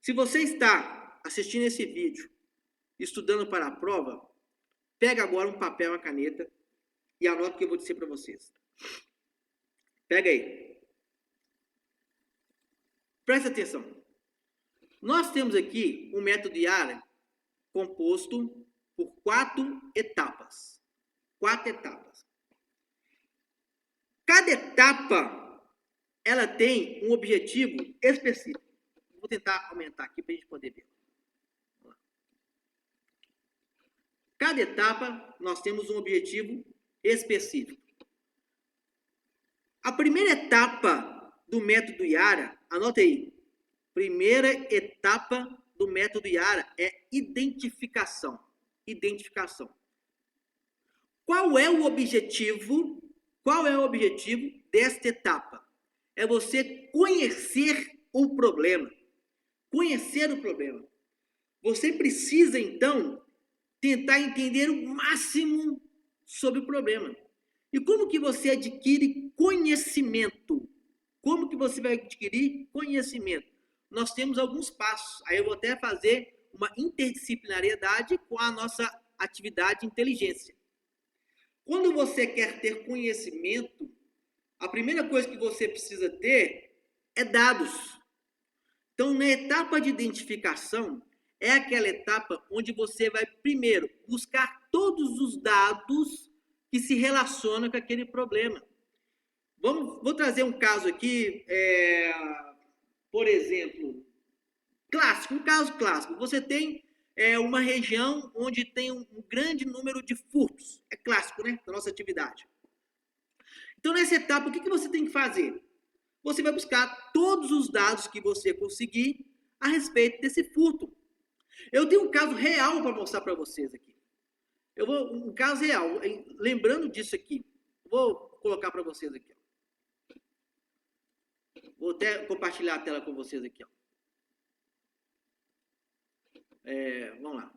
se você está assistindo esse vídeo, estudando para a prova, pega agora um papel e uma caneta e anota o que eu vou dizer para vocês. Pega aí. Presta atenção. Nós temos aqui um método IARA composto por 4 etapas. 4 etapas. Cada etapa, ela tem um objetivo específico. Vou tentar aumentar aqui para a gente poder ver. Cada etapa, nós temos um objetivo específico. A primeira etapa do método IARA, anota aí. Primeira etapa do método IARA é identificação. Identificação. Qual é o objetivo? Qual é o objetivo desta etapa? É você conhecer o problema. Conhecer o problema. Você precisa, então, tentar entender o máximo sobre o problema. E como que você adquire conhecimento? Como que você vai adquirir conhecimento? Nós temos alguns passos. Aí eu vou até fazer uma interdisciplinariedade com a nossa atividade de inteligência. Quando você quer ter conhecimento, a primeira coisa que você precisa ter é dados. Então, na etapa de identificação, é aquela etapa onde você vai, primeiro, buscar todos os dados que se relacionam com aquele problema. Vou trazer um caso aqui, por exemplo, um caso clássico. Você tem uma região onde tem um grande número de furtos. É clássico, né, da nossa atividade. Então, nessa etapa, o que você tem que fazer? Você vai buscar todos os dados que você conseguir a respeito desse furto. Eu tenho um caso real para mostrar para vocês aqui. Um caso real, lembrando disso aqui. Vou colocar para vocês aqui. Vou até compartilhar a tela com vocês aqui. Vamos lá.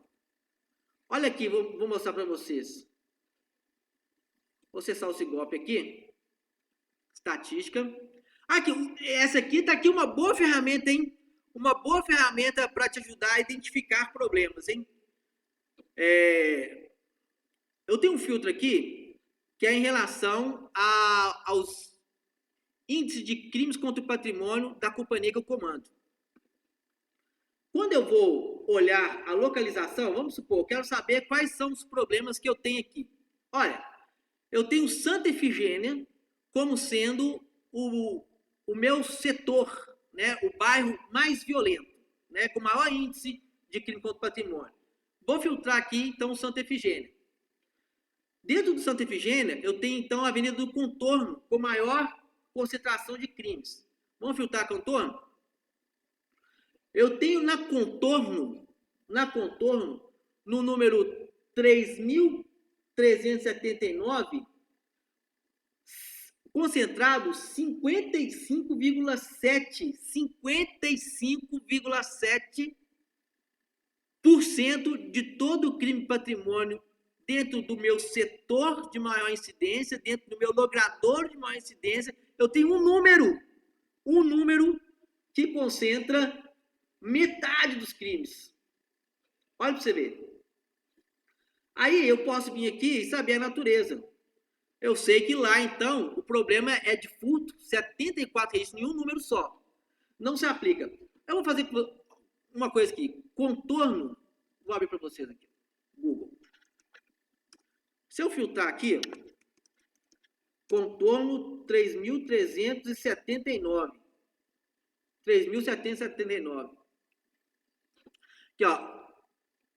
Olha aqui, vou mostrar para vocês. Vou acessar o Sigope aqui. Estatística. Aqui, essa aqui está aqui uma boa ferramenta, hein? Uma boa ferramenta para te ajudar a identificar problemas, hein? Eu tenho um filtro aqui que é em relação aos índices de crimes contra o patrimônio da companhia que eu comando. Quando eu vou olhar a localização, vamos supor, eu quero saber quais são os problemas que eu tenho aqui. Olha, eu tenho Santa Efigênia como sendo o meu setor, né, o bairro mais violento, né, com maior índice de crime contra o patrimônio. Vou filtrar aqui, então, Santa Efigênia. Dentro do Santa Efigênia, eu tenho, então, a Avenida do Contorno, com maior concentração de crimes. Vamos filtrar Contorno? Eu tenho na Contorno, no número 3.379, concentrado 55,7% de todo o crime patrimônio dentro do meu setor de maior incidência, dentro do meu logrador de maior incidência. Eu tenho um número que concentra metade dos crimes. Olha para você ver. Aí eu posso vir aqui e saber a natureza. Eu sei que lá, então, o problema é de furto, 74 registros em um número só. Não se aplica. Eu vou fazer uma coisa aqui. Contorno, vou abrir para vocês aqui. Google. Se eu filtrar aqui, Contorno 3.379. 3.779. Aqui, ó.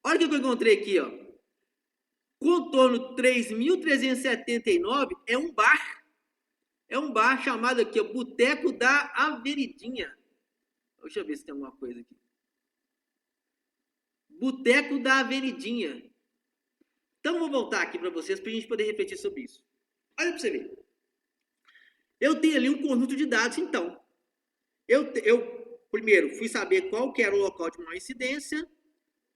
Olha o que eu encontrei aqui, ó. Contorno 3.379 é um bar. É um bar chamado aqui, ó, Boteco da Avenidinha. Deixa eu ver se tem alguma coisa aqui. Boteco da Avenidinha. Então, vou voltar aqui para vocês para a gente poder refletir sobre isso. Olha para você ver. Eu tenho ali um conjunto de dados, então. Eu primeiro fui saber qual que era o local de maior incidência,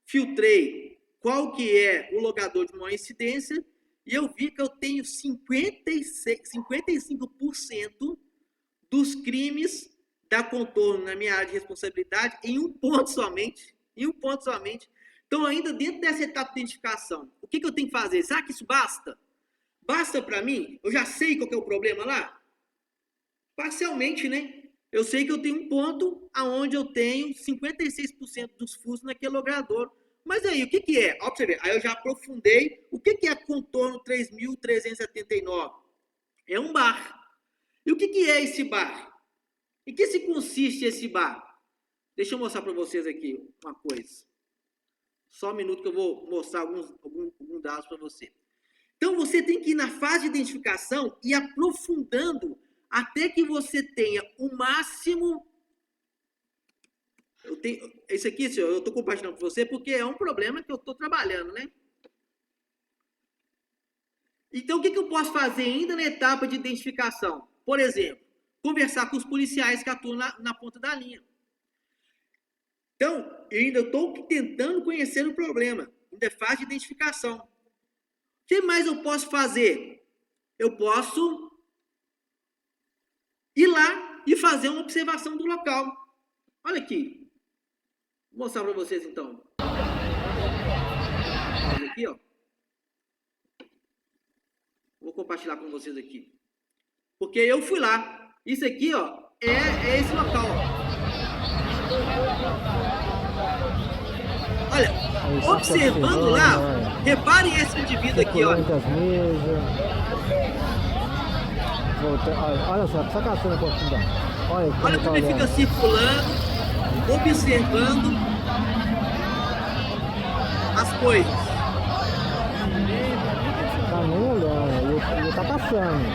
filtrei qual que é o logador de maior incidência, e eu vi que eu tenho 55% dos crimes da Contorno na minha área de responsabilidade em um ponto somente. Então, ainda dentro dessa etapa de identificação, o que eu tenho que fazer? Será que isso basta? Basta para mim? Eu já sei qual que é o problema lá? Parcialmente, né? Eu sei que eu tenho um ponto onde eu tenho 56% dos furtos naquele logrador. Mas aí, o que é? Ó, pra você ver. Aí eu já aprofundei. O que é Contorno 3.379? É um bar. E o que é esse bar? Em que se consiste esse bar? Deixa eu mostrar para vocês aqui uma coisa. Só um minuto que eu vou mostrar alguns dados para você. Então, você tem que ir na fase de identificação e aprofundando até que você tenha o máximo. Esse aqui, senhor, eu estou compartilhando com você porque é um problema que eu estou trabalhando, né? Então, o que eu posso fazer ainda na etapa de identificação? Por exemplo, conversar com os policiais que atuam na ponta da linha. Então, eu ainda estou tentando conhecer o problema, ainda é fase de identificação. O que mais eu posso fazer? Eu posso ir lá e fazer uma observação do local. Olha aqui. Vou mostrar para vocês, então. Olha aqui, ó. Vou compartilhar com vocês aqui. Porque eu fui lá. Isso aqui, ó, é esse local, ó. Olha, Aí tá observando observando, lá, olha. reparem esse indivíduo aqui, Circulando olha. entre as mesas. Olha só, só caçando a oportunidade. Olha como Olha ele tá como ele fica olhando. circulando, observando as coisas. Tá nem olhando, ele tá caçando.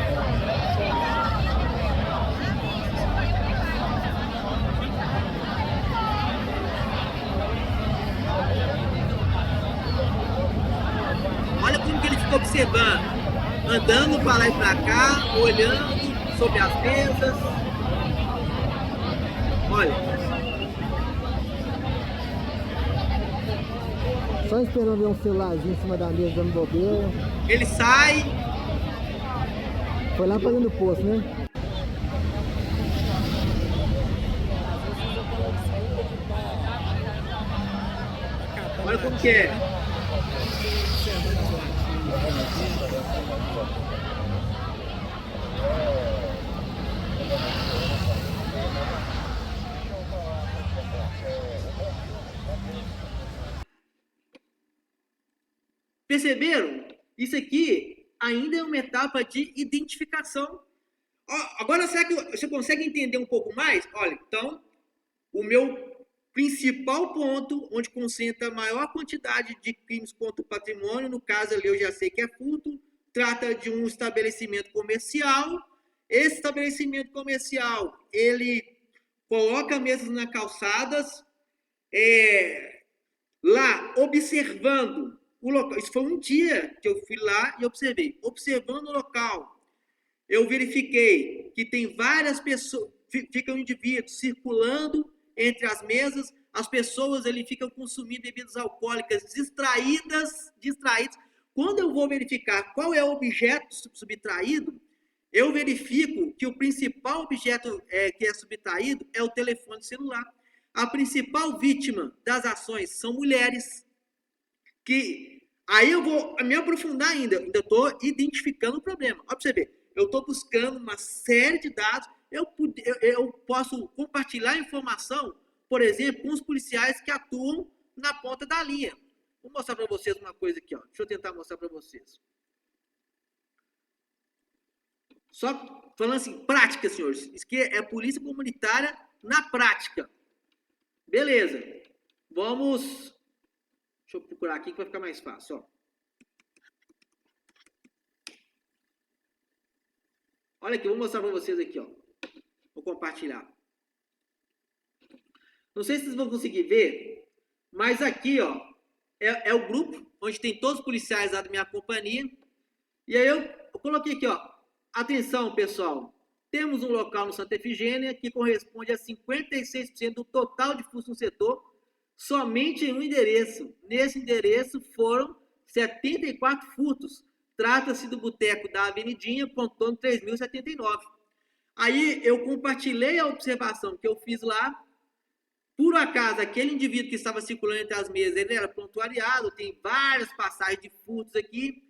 Olha como que ele fica observando, andando para lá e para cá, olhando sobre as mesas. Olha, Só esperando ver um celularzinho em cima da mesa dando bobeira. ele sai. Foi lá pra dentro do poço, né? Olha como que é. Perceberam? Isso aqui ainda é uma etapa de identificação. Agora, será que você consegue entender um pouco mais? Olha, então, o meu principal ponto, onde concentra a maior quantidade de crimes contra o patrimônio, no caso ali eu já sei que é furto, trata de um estabelecimento comercial. Esse estabelecimento comercial, ele coloca mesas nas calçadas, lá observando o local. Isso foi um dia que eu fui lá e observei. Observando o local, eu verifiquei que tem várias pessoas, ficam indivíduos circulando entre as mesas, as pessoas ali ficam consumindo bebidas alcoólicas distraídas. Quando eu vou verificar qual é o objeto subtraído, eu verifico que o principal objeto que é subtraído é o telefone celular. A principal vítima das ações são mulheres, que aí eu vou me aprofundar ainda estou identificando o problema. Olha para você ver, eu estou buscando uma série de dados, eu posso compartilhar informação, por exemplo, com os policiais que atuam na ponta da linha. Vou mostrar para vocês uma coisa aqui, ó. Deixa eu tentar mostrar para vocês. Só falando assim, prática, senhores. Isso aqui é polícia comunitária na prática. Beleza. Vamos. Deixa eu procurar aqui que vai ficar mais fácil, ó. Olha aqui, vou mostrar para vocês aqui, ó. Vou compartilhar. Não sei se vocês vão conseguir ver, mas aqui, ó, é o grupo onde tem todos os policiais lá da minha companhia. E aí eu coloquei aqui, ó. Atenção, pessoal. Temos um local no Santa Efigênia que corresponde a 56% do total de furtos no setor, somente em um endereço. Nesse endereço foram 74 furtos. Trata-se do boteco da Avenidinha, pontuando 3.079. Aí eu compartilhei a observação que eu fiz lá. Por acaso, aquele indivíduo que estava circulando entre as mesas, ele era prontuariado, tem várias passagens de furtos aqui.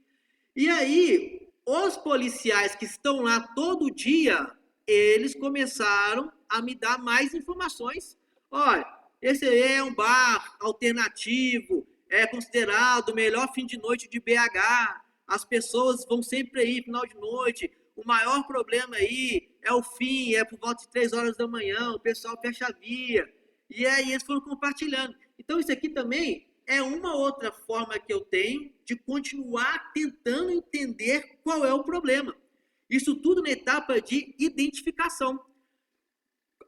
E aí, os policiais que estão lá todo dia, eles começaram a me dar mais informações. Olha, esse aí é um bar alternativo, é considerado o melhor fim de noite de BH. As pessoas vão sempre aí, final de noite. O maior problema aí é o fim, é por volta de 3 horas da manhã, o pessoal fecha a via. E aí eles foram compartilhando. Então, isso aqui também é uma outra forma que eu tenho de continuar tentando entender qual é o problema. Isso tudo na etapa de identificação.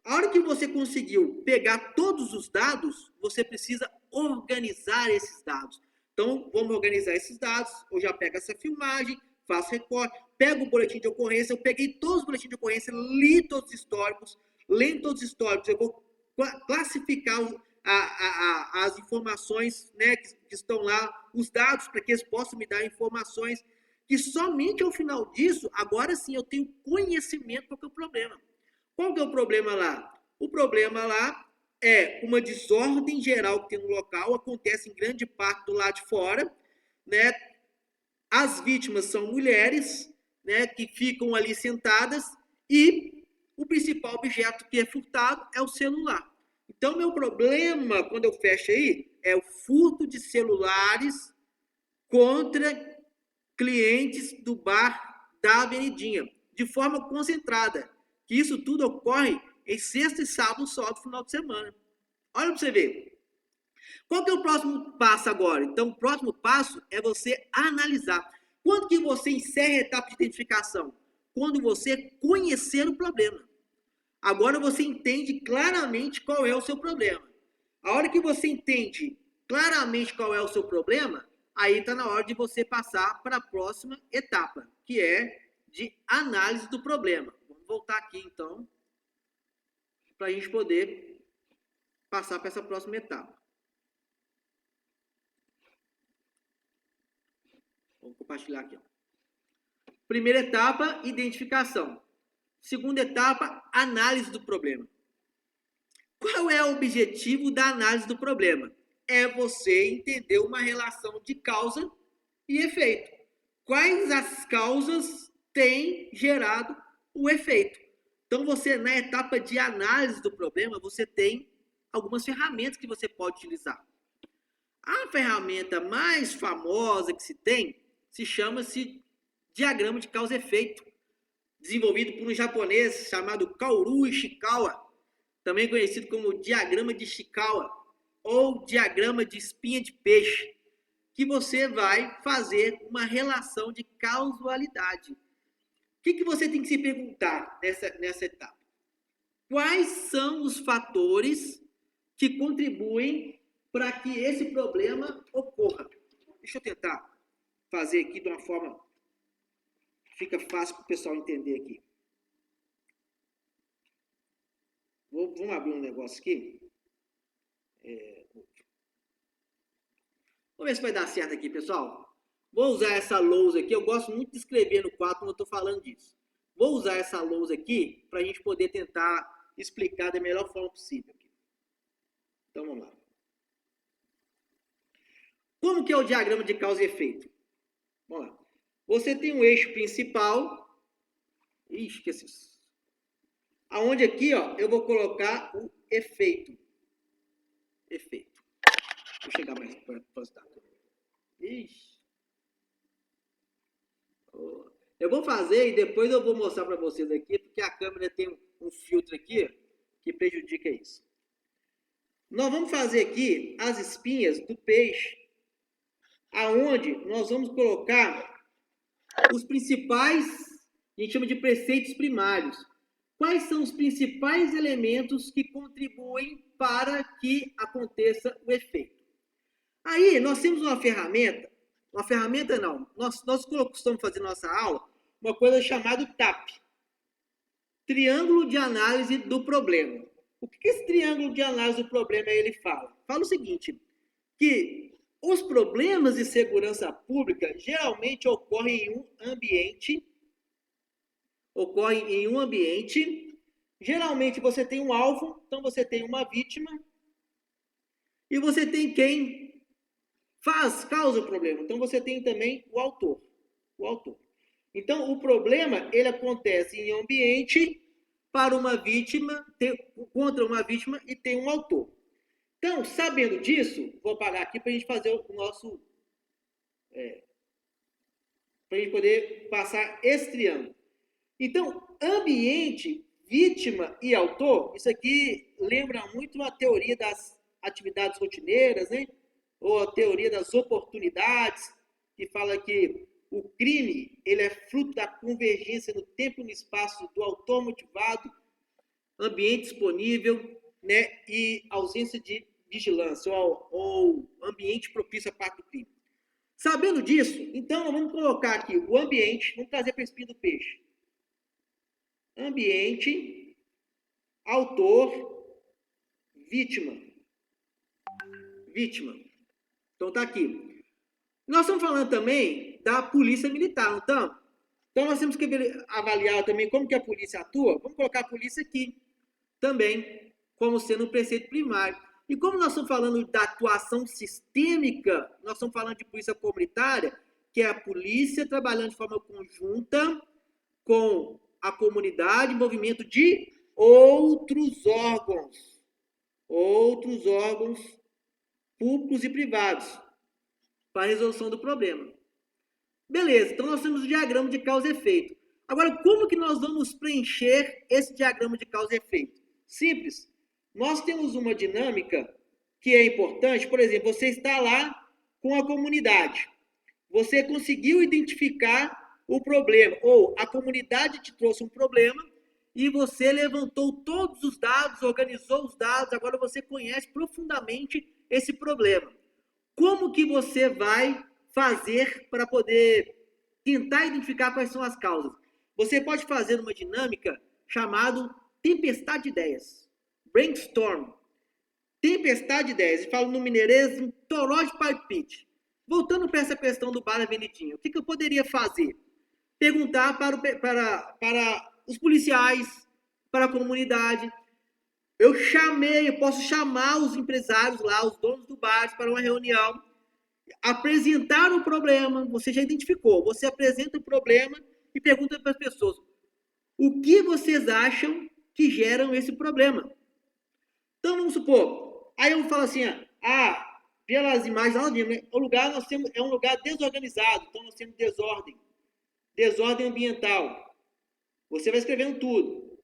A hora que você conseguiu pegar todos os dados, você precisa organizar esses dados. Então, vamos organizar esses dados. Eu já pego essa filmagem, faço recorte, pego o boletim de ocorrência. Eu peguei todos os boletins de ocorrência, li todos os históricos. Lendo todos os históricos, eu vou classificar as informações, né, que estão lá, os dados, para que eles possam me dar informações, que somente ao final disso, agora sim, eu tenho conhecimento qual que é o problema. Qual que é o problema lá? O problema lá é uma desordem geral que tem no local, acontece em grande parte do lado de fora, né? As vítimas são mulheres, né, que ficam ali sentadas, e o principal objeto que é furtado é o celular. Então, meu problema, quando eu fecho aí, é o furto de celulares contra clientes do bar da Avenidinha, de forma concentrada. Que isso tudo ocorre em sexta e sábado só do final de semana. Olha para você ver. Qual que é o próximo passo agora? Então, o próximo passo é você analisar. Quando que você encerra a etapa de identificação? Quando você conhecer o problema. Agora você entende claramente qual é o seu problema. A hora que você entende claramente qual é o seu problema, aí está na hora de você passar para a próxima etapa, que é de análise do problema. Vamos voltar aqui, então, para a gente poder passar para essa próxima etapa. Vamos compartilhar aqui. Ó. Primeira etapa, identificação. Segunda etapa, análise do problema. Qual é o objetivo da análise do problema? É você entender uma relação de causa e efeito. Quais as causas têm gerado o efeito? Então, você, na etapa de análise do problema, você tem algumas ferramentas que você pode utilizar. A ferramenta mais famosa que se tem se chama-se diagrama de causa e efeito, desenvolvido por um japonês chamado Kaoru Ishikawa, também conhecido como diagrama de Ishikawa ou diagrama de espinha de peixe, que você vai fazer uma relação de causalidade. O que você tem que se perguntar nessa etapa? Quais são os fatores que contribuem para que esse problema ocorra? Deixa eu tentar fazer aqui de uma forma que fica fácil para o pessoal entender aqui. Vamos abrir um negócio aqui. Vamos ver se vai dar certo aqui, pessoal. Vou usar essa lousa aqui. Eu gosto muito de escrever no quadro quando eu estou falando disso. Vou usar essa lousa aqui para a gente poder tentar explicar da melhor forma possível. Então, vamos lá. Como que é o diagrama de causa e efeito? Vamos lá. Você tem um eixo principal. Ixi, esqueci isso. Aonde aqui, ó, eu vou colocar o efeito. Efeito. Vou chegar mais próximo. Ixi. Eu vou fazer e depois eu vou mostrar para vocês aqui, porque a câmera tem um filtro aqui que prejudica isso. Nós vamos fazer aqui as espinhas do peixe, aonde nós vamos colocar os principais, a gente chama de preceitos primários. Quais são os principais elementos que contribuem para que aconteça o efeito? Aí, nós temos uma ferramenta não, nós costumamos fazer na nossa aula uma coisa chamada TAP, Triângulo de Análise do Problema. O que esse triângulo de análise do problema ele fala? Fala o seguinte, que os problemas de segurança pública geralmente ocorrem em um ambiente, geralmente você tem um alvo, então você tem uma vítima, e você tem quem causa o problema. Então você tem também o autor. Então o problema, ele acontece em ambiente para uma vítima, contra uma vítima e tem um autor. Então, sabendo disso, vou apagar aqui para a gente fazer o nosso... para a gente poder passar esse triângulo. Então, ambiente, vítima e autor, isso aqui lembra muito a teoria das atividades rotineiras, né? Ou a teoria das oportunidades, que fala que o crime ele é fruto da convergência no tempo e no espaço do autor motivado, ambiente disponível, né? E ausência de vigilância, ou ambiente propício à parte do crime. Sabendo disso, então, nós vamos colocar aqui o ambiente, vamos trazer para a espinha do peixe. Ambiente, autor, vítima. Então, tá aqui. Nós estamos falando também da polícia militar, não estamos? Então, nós temos que avaliar também como que a polícia atua. Vamos colocar a polícia aqui também, como sendo um preceito primário. E como nós estamos falando da atuação sistêmica, nós estamos falando de polícia comunitária, que é a polícia trabalhando de forma conjunta com a comunidade, envolvimento de outros órgãos públicos e privados para a resolução do problema. Beleza, então nós temos o diagrama de causa e efeito. Agora, como que nós vamos preencher esse diagrama de causa e efeito? Simples. Nós temos uma dinâmica que é importante. Por exemplo, você está lá com a comunidade. Você conseguiu identificar o problema, ou a comunidade te trouxe um problema e você levantou todos os dados, organizou os dados, agora você conhece profundamente esse problema. Como que você vai fazer para poder tentar identificar quais são as causas? Você pode fazer uma dinâmica chamada tempestade de ideias, brainstorm. Tempestade de ideias, e falo no mineirês, um toró de palpite. Voltando para essa questão do bar da Vendidinha, o que eu poderia fazer? Perguntar para os policiais, para a comunidade. Eu posso chamar os empresários lá, os donos do bar, para uma reunião, apresentar o problema, você já identificou, você apresenta o problema e pergunta para as pessoas, o que vocês acham que geram esse problema? Então, vamos supor, aí eu falo assim, pelas imagens, né? O lugar nós temos, é um lugar desorganizado, então nós temos desordem ambiental. Você vai escrevendo tudo.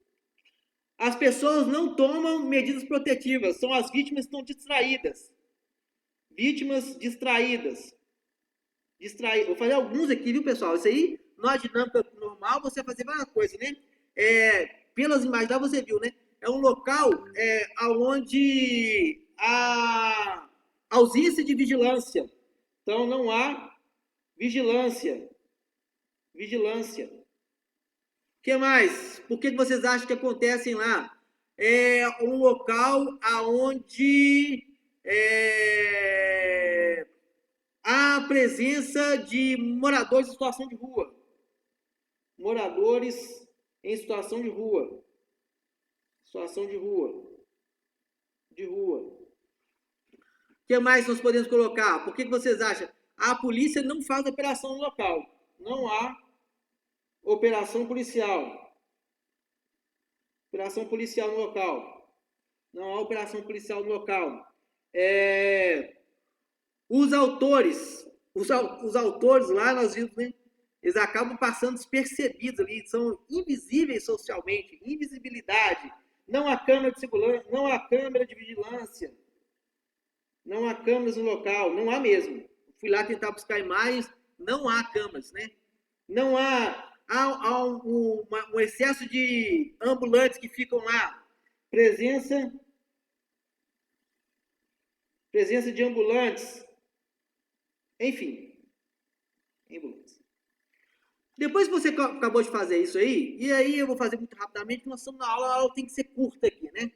As pessoas não tomam medidas protetivas, são as vítimas que estão distraídas. Vítimas distraídas. Vou fazer alguns aqui, viu, pessoal? Isso aí, na dinâmica normal, você vai fazer várias coisas, né? Pelas imagens lá, você viu, né? É um local onde há ausência de vigilância. Então, não há vigilância. O que mais? Por que vocês acham que acontecem lá? É um local onde há a presença de moradores em situação de rua. Moradores em situação de rua. Situação de rua. O que mais nós podemos colocar? Por que vocês acham? A polícia não faz operação no local. Não há operação policial. Operação policial no local. Não há operação policial no local. Os autores lá, nós vimos, né? Eles acabam passando despercebidos ali, são invisíveis socialmente, invisibilidade. Não há câmera de segurança, não há câmera de vigilância, não há câmeras no local, não há mesmo. Fui lá tentar buscar imagens, não há câmeras, né? Não há um excesso de ambulantes que ficam lá. Presença de ambulantes. Enfim, ambulantes. Depois que você acabou de fazer isso aí, e aí eu vou fazer muito rapidamente, nós estamos na aula, a aula tem que ser curta aqui, né?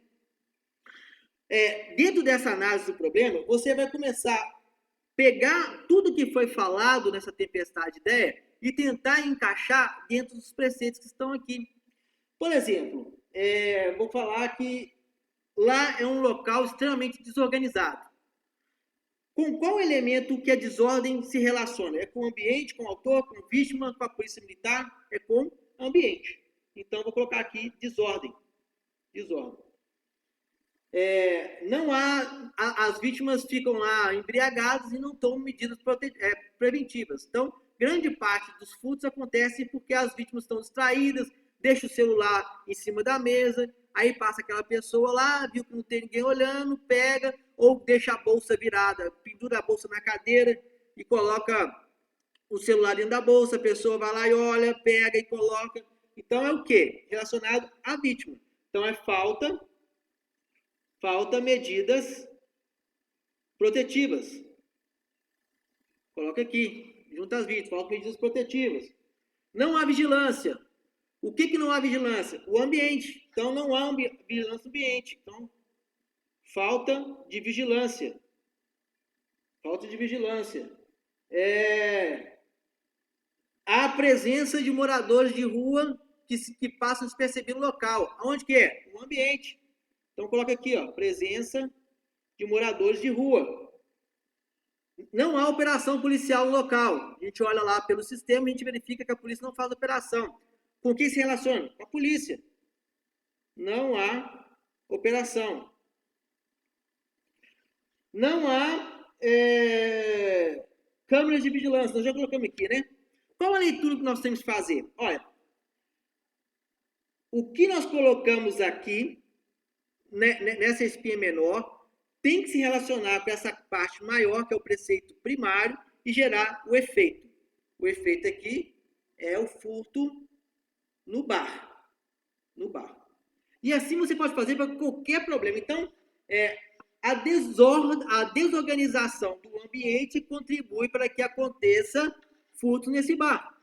Dentro dessa análise do problema, você vai começar a pegar tudo que foi falado nessa tempestade de ideia e tentar encaixar dentro dos preceitos que estão aqui. Por exemplo, vou falar que lá é um local extremamente desorganizado. Com qual elemento que a desordem se relaciona? É com o ambiente, com o autor, com a vítima, com a polícia militar? É com o ambiente. Então, vou colocar aqui desordem. Não há, as vítimas ficam lá embriagadas e não tomam medidas preventivas. Então, grande parte dos furtos acontece porque as vítimas estão distraídas, deixam o celular em cima da mesa, aí passa aquela pessoa lá, viu que não tem ninguém olhando, pega, ou deixa a bolsa virada, pendura a bolsa na cadeira e coloca o celular dentro da bolsa, a pessoa vai lá e olha, pega e coloca. Então, é o quê? Relacionado à vítima. Então, é falta medidas protetivas. Coloca aqui, junto às vítimas, falta medidas protetivas. Não há vigilância. O que não há vigilância? O ambiente. Então, não há vigilância no ambiente. Então, falta de vigilância. Há presença de moradores de rua que passam despercebidos no local. Aonde que é? No ambiente. Então, coloca aqui, presença de moradores de rua. Não há operação policial no local. A gente olha lá pelo sistema e a gente verifica que a polícia não faz operação. Com quem se relaciona? Com a polícia. Não há operação. não há câmeras de vigilância. Nós já colocamos aqui, né? Qual a leitura que nós temos que fazer? Olha, o que nós colocamos aqui, né, nessa espinha menor, tem que se relacionar com essa parte maior, que é o preceito primário, e gerar o efeito. O efeito aqui é o furto no bar. No bar. E assim você pode fazer para qualquer problema. Então, a desorganização do ambiente contribui para que aconteça furto nesse bar.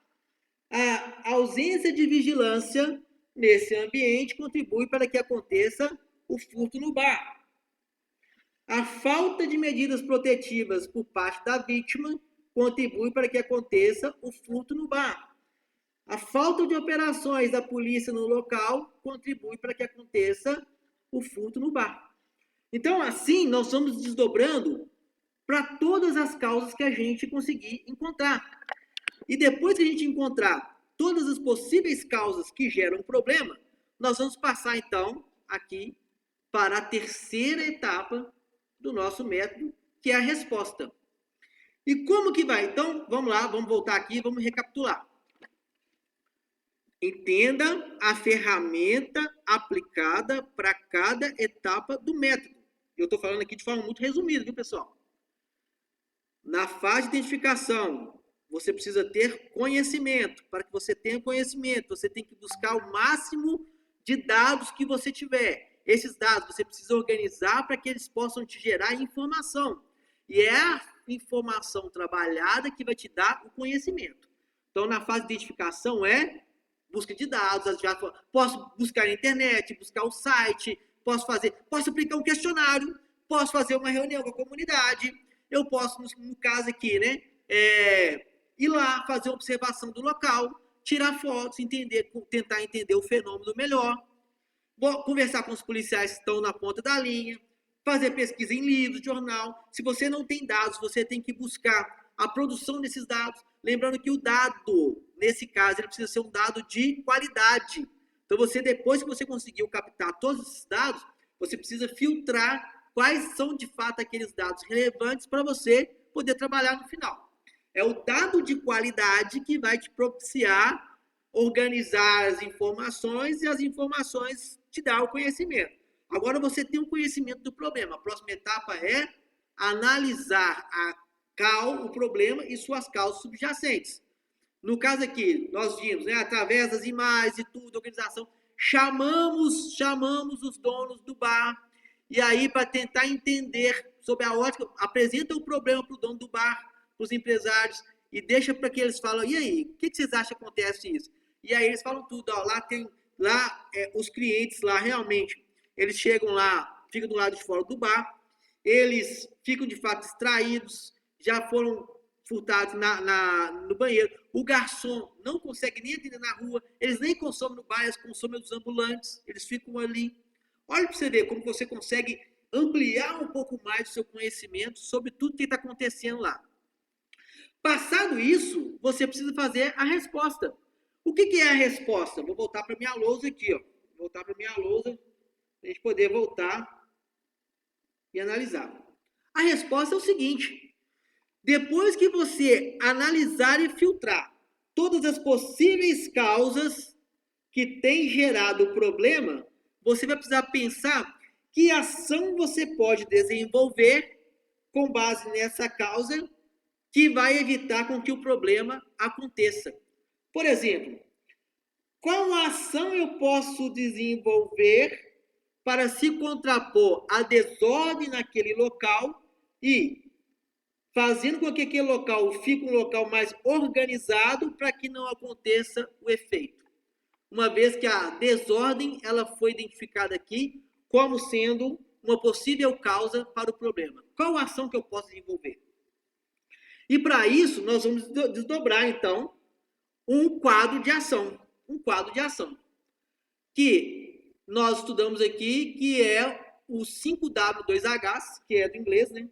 A ausência de vigilância nesse ambiente contribui para que aconteça o furto no bar. A falta de medidas protetivas por parte da vítima contribui para que aconteça o furto no bar. A falta de operações da polícia no local contribui para que aconteça o furto no bar. Então, assim, nós vamos desdobrando para todas as causas que a gente conseguir encontrar. E depois que a gente encontrar todas as possíveis causas que geram problema, nós vamos passar, então, aqui para a terceira etapa do nosso método, que é a resposta. E como que vai? Então, vamos lá, vamos voltar aqui, vamos recapitular. Entenda a ferramenta aplicada para cada etapa do método. Eu estou falando aqui de forma muito resumida, viu, pessoal? Na fase de identificação, você precisa ter conhecimento. Para que você tenha conhecimento, você tem que buscar o máximo de dados que você tiver. Esses dados você precisa organizar para que eles possam te gerar informação. E é a informação trabalhada que vai te dar o conhecimento. Então, na fase de identificação busca de dados, já posso buscar na internet, buscar o site, posso aplicar um questionário, posso fazer uma reunião com a comunidade, eu posso, no caso aqui, né, ir lá, fazer uma observação do local, tirar fotos, tentar entender o fenômeno melhor, vou conversar com os policiais que estão na ponta da linha, fazer pesquisa em livros, jornal. Se você não tem dados, você tem que buscar a produção desses dados. Lembrando que o dado, nesse caso, ele precisa ser um dado de qualidade. Então, depois que você conseguiu captar todos esses dados, você precisa filtrar quais são, de fato, aqueles dados relevantes para você poder trabalhar no final. É o dado de qualidade que vai te propiciar organizar as informações e as informações te dar o conhecimento. Agora você tem o conhecimento do problema. A próxima etapa é analisar o problema e suas causas subjacentes. No caso aqui, nós vimos, né, através das imagens e tudo, organização, chamamos os donos do bar, e aí para tentar entender sobre a ótica, apresenta o problema para o dono do bar, para os empresários, e deixa para que eles falem, e aí, o que vocês acham que acontece isso? E aí eles falam tudo, ó, os clientes lá realmente, eles chegam lá, ficam do lado de fora do bar, eles ficam de fato distraídos, já foram furtados no banheiro. O garçom não consegue nem atender na rua, eles nem consomem no bar, eles consomem dos ambulantes, eles ficam ali. Olha para você ver como você consegue ampliar um pouco mais o seu conhecimento sobre tudo que está acontecendo lá. Passado isso, você precisa fazer a resposta. O que é a resposta? Vou voltar para minha lousa aqui, ó. Vou voltar para minha lousa, para a gente poder voltar e analisar. A resposta é o seguinte: depois que você analisar e filtrar todas as possíveis causas que têm gerado o problema, você vai precisar pensar que ação você pode desenvolver com base nessa causa que vai evitar com que o problema aconteça. Por exemplo, qual ação eu posso desenvolver para se contrapor à desordem naquele local e fazendo com que aquele local fique um local mais organizado para que não aconteça o efeito. Uma vez que a desordem ela foi identificada aqui como sendo uma possível causa para o problema. Qual ação que eu posso desenvolver? E para isso, nós vamos desdobrar, então, um quadro de ação. Um quadro de ação. Que nós estudamos aqui, que é o 5W2H, que é do inglês, né?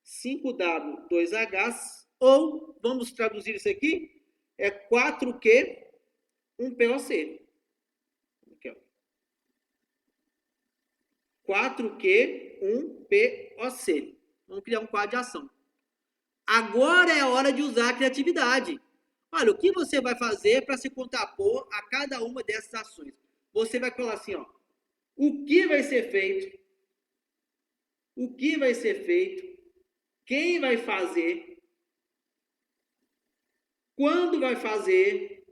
5W2H, ou, vamos traduzir isso aqui, é 4Q, 1POC. Aqui, ó. 4Q, 1POC. Vamos criar um quadro de ação. Agora é a hora de usar a criatividade. Olha, o que você vai fazer para se contrapor a cada uma dessas ações? Você vai falar assim, ó, o que vai ser feito? O que vai ser feito? Quem vai fazer? Quando vai fazer?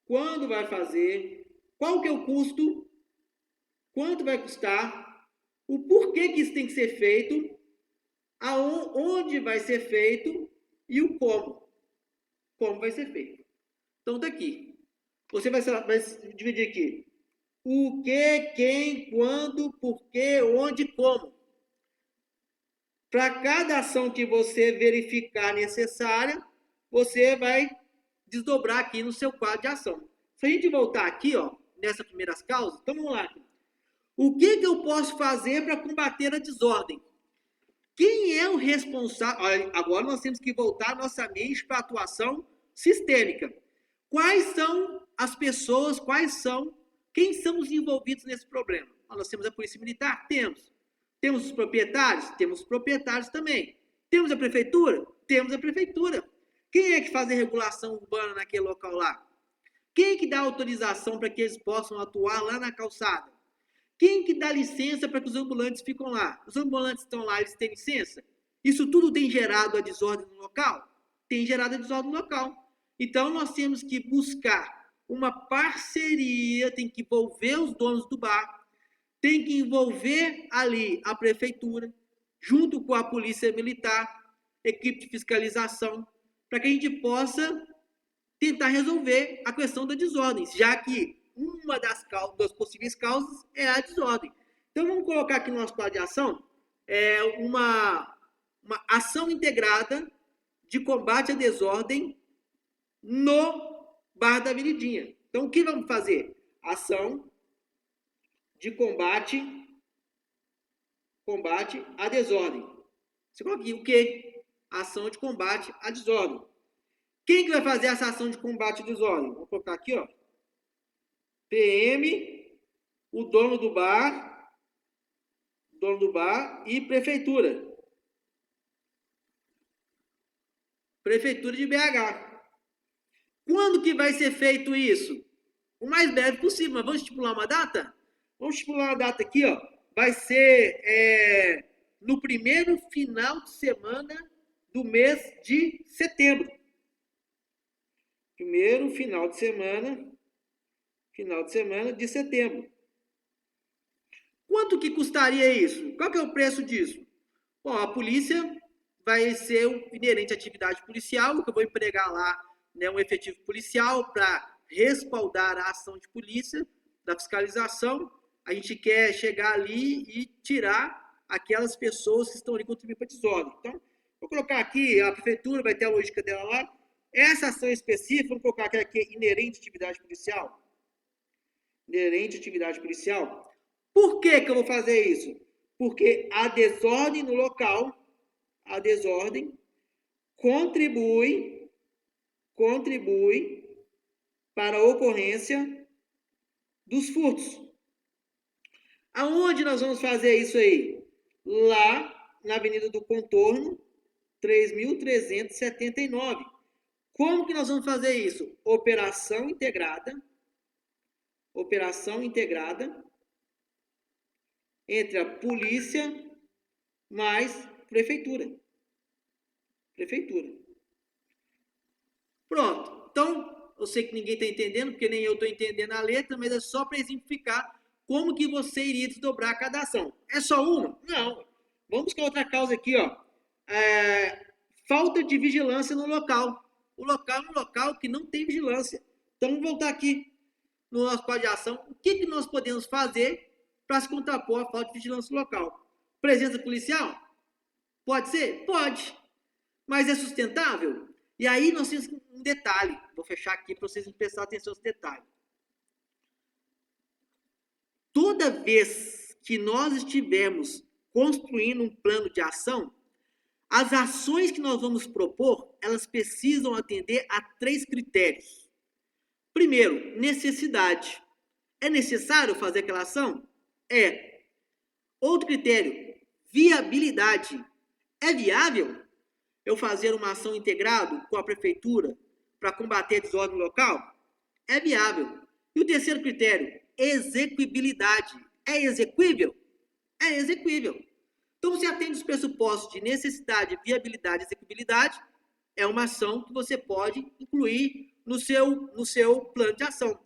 Quando vai fazer? Qual que é o custo? Quanto vai custar? O porquê que isso tem que ser feito? Onde vai ser feito? E o como. Como vai ser feito. Então tá aqui. Você vai dividir aqui. O que, quem, quando, porquê, onde, como. Para cada ação que você verificar necessária, você vai desdobrar aqui no seu quadro de ação. Se a gente voltar aqui, ó, nessas primeiras causas, então vamos lá. O que eu posso fazer para combater a desordem? Quem é o responsável? Agora nós temos que voltar nossa mente para a atuação sistêmica. Quais são as pessoas, quem são os envolvidos nesse problema? Nós temos a Polícia Militar? Temos. Temos os proprietários? Temos os proprietários também. Temos a Prefeitura? Temos a Prefeitura. Quem é que faz a regulação urbana naquele local lá? Quem é que dá autorização para que eles possam atuar lá na calçada? Quem que dá licença para que os ambulantes ficam lá? Os ambulantes estão lá, eles têm licença? Isso tudo tem gerado a desordem no local? Tem gerado a desordem no local. Então, nós temos que buscar uma parceria, tem que envolver os donos do bar, tem que envolver ali a prefeitura, junto com a polícia militar, equipe de fiscalização, para que a gente possa tentar resolver a questão da desordem, já que uma das possíveis causas é a desordem. Então, vamos colocar aqui no nosso plano de ação uma ação integrada de combate à desordem no Bar da Avenidinha. Então, o que vamos fazer? Ação de combate à desordem. Você coloca aqui o quê? Ação de combate à desordem. Quem que vai fazer essa ação de combate à desordem? Vou colocar aqui, ó. PM, o dono do bar e prefeitura. Prefeitura de BH. Quando que vai ser feito isso? O mais breve possível, mas vamos estipular uma data? Vamos estipular uma data aqui, ó. Vai ser no primeiro final de semana do mês de setembro. Primeiro final de semana de setembro. Quanto que custaria isso? Qual que é o preço disso? Bom, a polícia vai ser inerente à atividade policial, que eu vou empregar lá, né, um efetivo policial para respaldar a ação de polícia, da fiscalização. A gente quer chegar ali e tirar aquelas pessoas que estão ali contribuindo para a desordem. Então, vou colocar aqui, a prefeitura vai ter a lógica dela lá. Essa ação específica, vamos colocar aqui inerente à atividade policial. Inerente à atividade policial. Por que eu vou fazer isso? Porque a desordem no local, a desordem contribui para a ocorrência dos furtos. Aonde nós vamos fazer isso aí? Lá na Avenida do Contorno, 3.379. Como que nós vamos fazer isso? Operação integrada entre a polícia mais prefeitura. Pronto. Então, eu sei que ninguém está entendendo, porque nem eu estou entendendo a letra, mas é só para exemplificar como que você iria desdobrar cada ação. É só uma? Não. Vamos com outra causa aqui, ó. Falta de vigilância no local. O local é um local que não tem vigilância. Então, vamos voltar aqui no nosso quadro de ação. O que nós podemos fazer para se contrapor à falta de vigilância no local? Presença policial? Pode ser? Pode. Mas é sustentável? E aí nós temos um detalhe. Vou fechar aqui para vocês prestarem atenção nesse detalhe. Toda vez que nós estivermos construindo um plano de ação, as ações que nós vamos propor, elas precisam atender a 3 critérios. Primeiro, necessidade. É necessário fazer aquela ação? É. Outro critério, viabilidade. É viável eu fazer uma ação integrada com a prefeitura para combater a desordem local? É viável. E o terceiro critério, execuibilidade. É exequível? É exequível. Então, você atende os pressupostos de necessidade, viabilidade e execuibilidade, é uma ação que você pode incluir no seu plano de ação.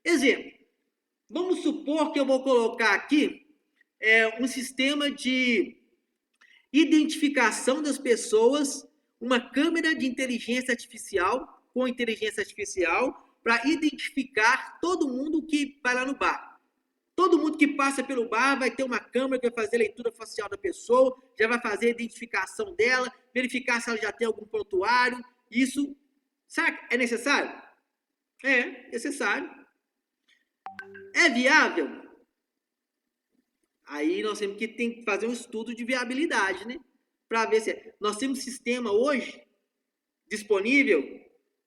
Exemplo, vamos supor que eu vou colocar aqui um sistema de identificação das pessoas, uma câmera de inteligência artificial, com inteligência artificial, para identificar todo mundo que vai lá no bar. Todo mundo que passa pelo bar vai ter uma câmera que vai fazer a leitura facial da pessoa, já vai fazer a identificação dela, verificar se ela já tem algum prontuário. Isso, sabe, é necessário? É necessário. É viável? Aí nós temos que fazer um estudo de viabilidade, né? Para ver se nós temos um sistema hoje disponível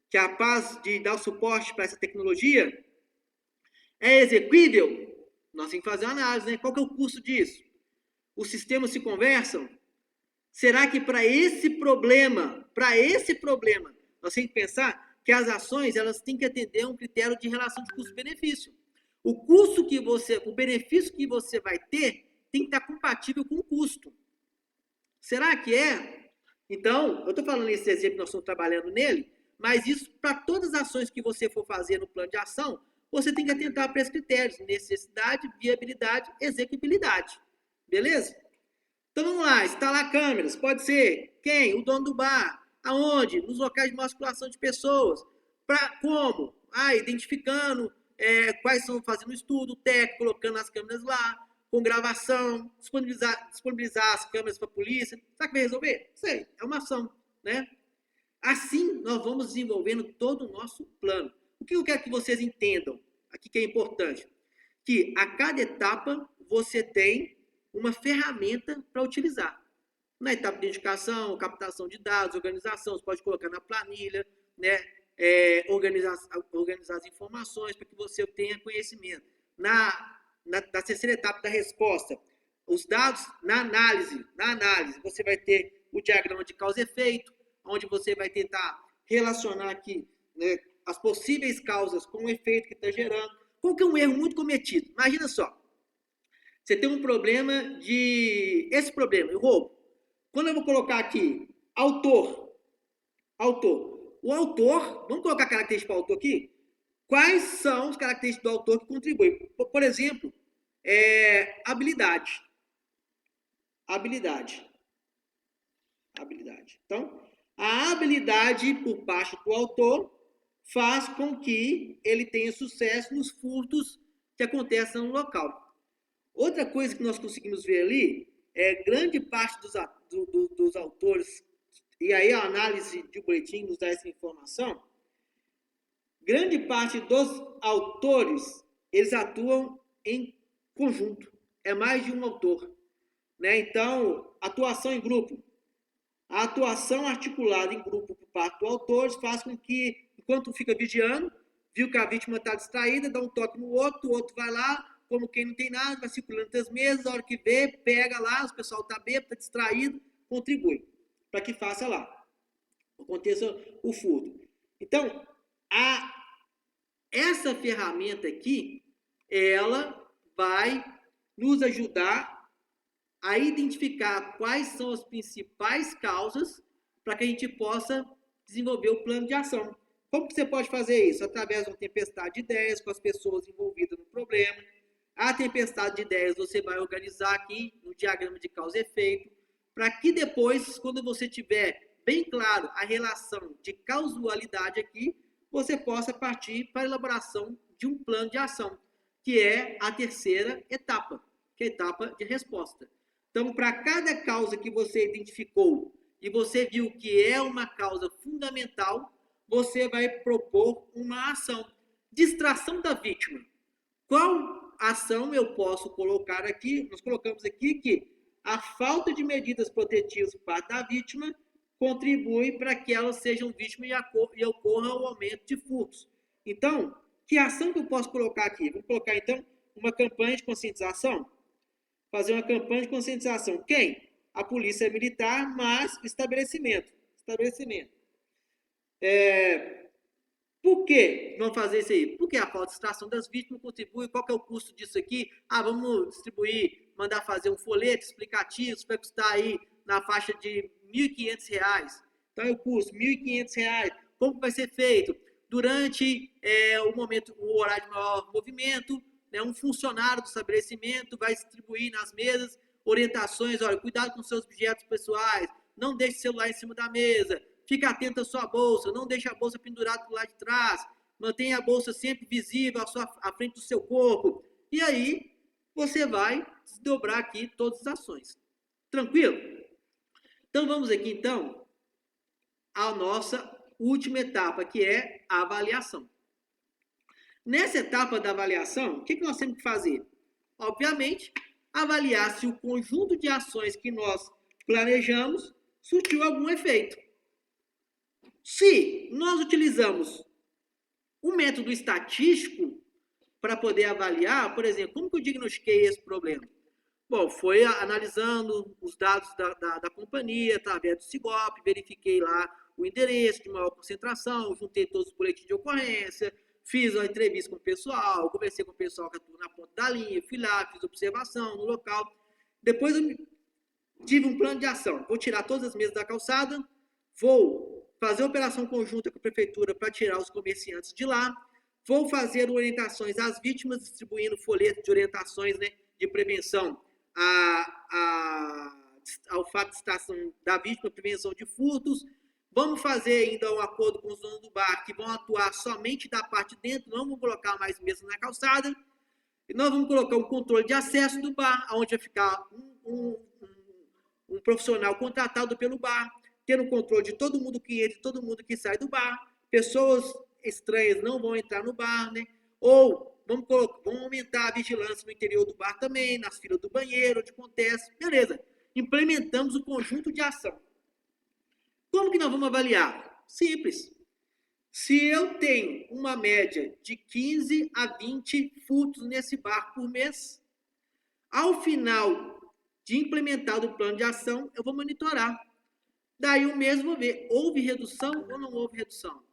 que é capaz de dar o suporte para essa tecnologia. É exequível? Nós temos que fazer uma análise, né? Qual que é o custo disso? Os sistemas se conversam? Será que para esse problema, nós temos que pensar que as ações elas têm que atender a um critério de relação de custo-benefício. O benefício que você vai ter tem que estar compatível com o custo. Será que é? Então, eu estou falando esse exemplo que nós estamos trabalhando nele, mas isso para todas as ações que você for fazer no plano de ação, você tem que atentar para esses critérios: necessidade, viabilidade, execuibilidade. Beleza? Então vamos lá, instalar câmeras. Pode ser quem? O dono do bar. Aonde? Nos locais de maior circulação de pessoas. Como? Identificando quais são, fazendo estudo técnico, colocando as câmeras lá, com gravação, disponibilizar as câmeras para a polícia. Sabe o que vai resolver? Sei, é uma ação, né? Assim, nós vamos desenvolvendo todo o nosso plano. O que eu quero que vocês entendam aqui que é importante? Que a cada etapa você tem uma ferramenta para utilizar. Na etapa de identificação, captação de dados, organização, você pode colocar na planilha, né? Organizar as informações para que você tenha conhecimento. Na terceira etapa da resposta, os dados na análise, você vai ter o diagrama de causa e efeito, onde você vai tentar relacionar aqui, né, as possíveis causas com o efeito que está gerando. Qual que é um erro muito cometido? Imagina só, você tem um problema esse problema, o roubo. Quando eu vou colocar aqui, autor, o autor, vamos colocar característica para o autor aqui? Quais são as características do autor que contribuem? Por exemplo, habilidade. Então, a habilidade por parte do autor faz com que ele tenha sucesso nos furtos que acontecem no local. Outra coisa que nós conseguimos ver ali é grande parte dos autores, e aí a análise de boletim nos dá essa informação, grande parte dos autores, eles atuam em conjunto, é mais de um autor, né? Então, atuação em grupo. A atuação articulada em grupo por parte do autor faz com que, enquanto fica vigiando, viu que a vítima está distraída, dá um toque no outro, o outro vai lá, como quem não tem nada, vai circulando entre as mesas, a hora que vê, pega lá, o pessoal está bêbado, está distraído, contribui para que faça lá, aconteça o furto. Então, essa ferramenta aqui, ela vai nos ajudar a identificar quais são as principais causas para que a gente possa desenvolver o plano de ação. Como que você pode fazer isso? Através de uma tempestade de ideias com as pessoas envolvidas no problema. A tempestade de ideias você vai organizar aqui no diagrama de causa e efeito, para que depois, quando você tiver bem claro a relação de causalidade aqui, você possa partir para a elaboração de um plano de ação, que é a terceira etapa, que é a etapa de resposta. Então, para cada causa que você identificou e você viu que é uma causa fundamental, você vai propor uma ação. Distração da vítima. Qual ação eu posso colocar aqui? Nós colocamos aqui que a falta de medidas protetivas por parte da vítima contribui para que elas sejam vítimas e ocorra o aumento de furtos. Então, que ação que eu posso colocar aqui? Vou colocar, então, uma campanha de conscientização. Fazer uma campanha de conscientização. Quem? a polícia militar, mas estabelecimento. Por que vamos fazer isso aí? Porque a falta de extração das vítimas contribui. Qual que é o custo disso aqui? Vamos distribuir, mandar fazer um folheto explicativo, isso vai custar aí na faixa de R$ 1.500. Então, é o custo, R$ 1.500. Como vai ser feito? Durante o horário de maior movimento, né, um funcionário do estabelecimento vai distribuir nas mesas orientações, olha, cuidado com seus objetos pessoais, não deixe o celular em cima da mesa, fique atento à sua bolsa, não deixe a bolsa pendurada do lado de trás, mantenha a bolsa sempre visível à frente do seu corpo. E aí, você vai desdobrar aqui todas as ações. Tranquilo? Então, vamos aqui, então, à nossa última etapa, que é a avaliação. Nessa etapa da avaliação, o que nós temos que fazer? Obviamente, avaliar se o conjunto de ações que nós planejamos surtiu algum efeito. Se nós utilizamos um método estatístico para poder avaliar, por exemplo, como que eu diagnostiquei esse problema? Bom, foi analisando os dados da companhia, através do SIGOP, verifiquei lá o endereço de maior concentração, juntei todos os boletins de ocorrência, fiz uma entrevista com o pessoal, conversei com o pessoal que atua na ponta da linha, fui lá, fiz observação no local. Depois eu tive um plano de ação. Vou tirar todas as mesas da calçada, vou fazer operação conjunta com a prefeitura para tirar os comerciantes de lá, vou fazer orientações às vítimas, distribuindo folhetos de orientações, né, de prevenção ao fato de extração da vítima, prevenção de furtos. Vamos fazer ainda um acordo com os donos do bar, que vão atuar somente da parte de dentro, não vamos colocar mais mesas na calçada. E nós vamos colocar um controle de acesso do bar, onde vai ficar um profissional contratado pelo bar, tendo controle de todo mundo que entra e todo mundo que sai do bar. Pessoas estranhas não vão entrar no bar, né? Ou vamos aumentar a vigilância no interior do bar também, nas filas do banheiro, onde acontece. Beleza, implementamos o conjunto de ação. Como que nós vamos avaliar? Simples. Se eu tenho uma média de 15 a 20 furtos nesse bar por mês, ao final de implementado o plano de ação, eu vou monitorar. Daí um mês vou ver, houve redução ou não houve redução.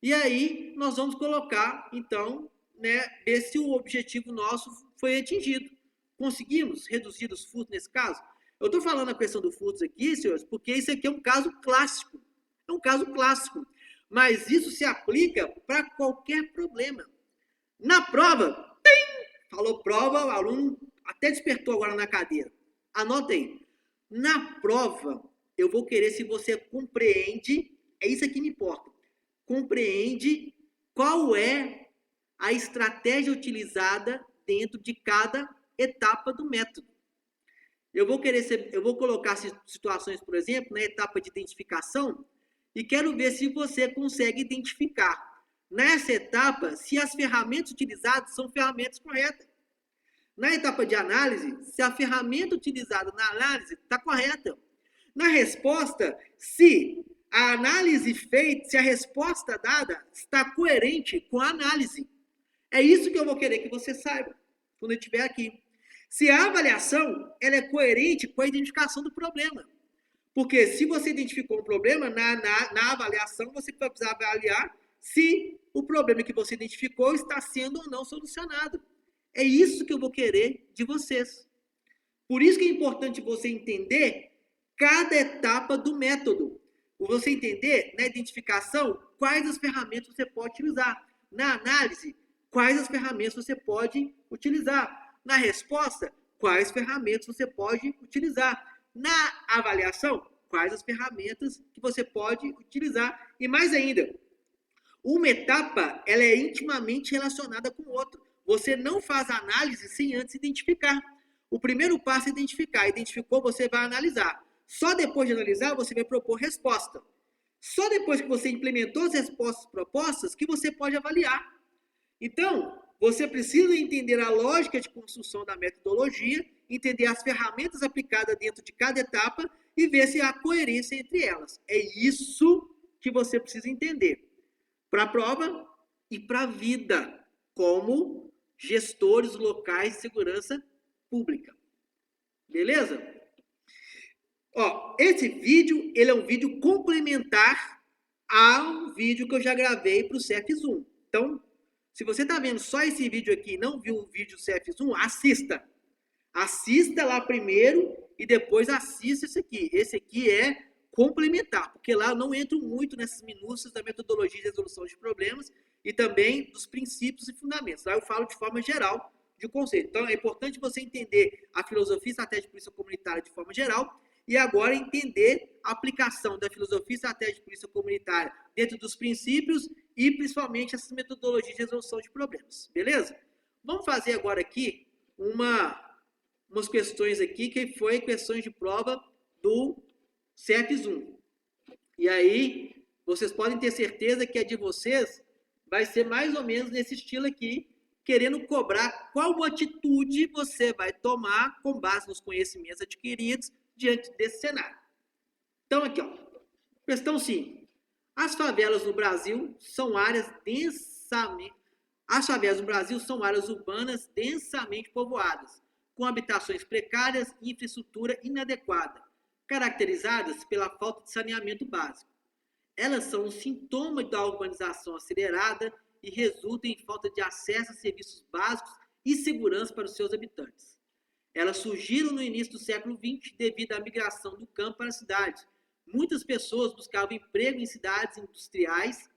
E aí nós vamos colocar, então, né, ver se o objetivo nosso foi atingido. Conseguimos reduzir os furtos nesse caso? Eu estou falando a questão do furtos aqui, senhores, porque isso aqui é um caso clássico. É um caso clássico. Mas isso se aplica para qualquer problema. Na prova, falou prova, o aluno até despertou agora na cadeira. Anota aí. Na prova, eu vou querer se você compreende, é isso que me importa, compreende qual é a estratégia utilizada dentro de cada etapa do método. Eu vou colocar situações, por exemplo, na etapa de identificação, e quero ver se você consegue identificar, nessa etapa, se as ferramentas utilizadas são ferramentas corretas. Na etapa de análise, se a ferramenta utilizada na análise está correta. Na resposta, se a análise feita, se a resposta dada está coerente com a análise. É isso que eu vou querer que você saiba, quando eu estiver aqui. Se a avaliação ela é coerente com a identificação do problema. Porque se você identificou um problema, na avaliação, você vai precisar avaliar se o problema que você identificou está sendo ou não solucionado. É isso que eu vou querer de vocês. Por isso que é importante você entender cada etapa do método. Você entender, na identificação, quais as ferramentas você pode utilizar. Na análise, quais as ferramentas você pode utilizar. Na resposta, quais ferramentas você pode utilizar. Na avaliação, quais as ferramentas que você pode utilizar. E mais ainda, uma etapa ela é intimamente relacionada com outra. Você não faz análise sem antes identificar. O primeiro passo é identificar. Identificou, você vai analisar. Só depois de analisar, você vai propor resposta. Só depois que você implementou as respostas propostas que você pode avaliar. Então, você precisa entender a lógica de construção da metodologia, entender as ferramentas aplicadas dentro de cada etapa e ver se há coerência entre elas. É isso que você precisa entender para a prova e para a vida, como gestores locais de segurança pública. Beleza? Ó, esse vídeo, ele é um vídeo complementar ao vídeo que eu já gravei para o CF1. Então, se você está vendo só esse vídeo aqui e não viu o vídeo do CF1, assista. Assista lá primeiro e depois assista esse aqui. Esse aqui é complementar, porque lá eu não entro muito nessas minúcias da metodologia de resolução de problemas e também dos princípios e fundamentos. Lá eu falo de forma geral de conceito. Então, é importante você entender a filosofia e estratégia de polícia comunitária de forma geral e agora entender a aplicação da filosofia e estratégia de polícia comunitária dentro dos princípios e principalmente essas metodologias de resolução de problemas. Beleza? Vamos fazer agora aqui umas questões aqui que foi questões de prova do CEPS1. E aí, vocês podem ter certeza que a de vocês vai ser mais ou menos nesse estilo aqui, querendo cobrar qual atitude você vai tomar com base nos conhecimentos adquiridos diante desse cenário. Então, aqui, ó. Questão 5. As favelas no Brasil são áreas urbanas densamente povoadas, com habitações precárias e infraestrutura inadequada, caracterizadas pela falta de saneamento básico. Elas são um sintoma da urbanização acelerada e resultam em falta de acesso a serviços básicos e segurança para os seus habitantes. Elas surgiram no início do século XX devido à migração do campo para a cidade. Muitas pessoas buscavam emprego em cidades industriais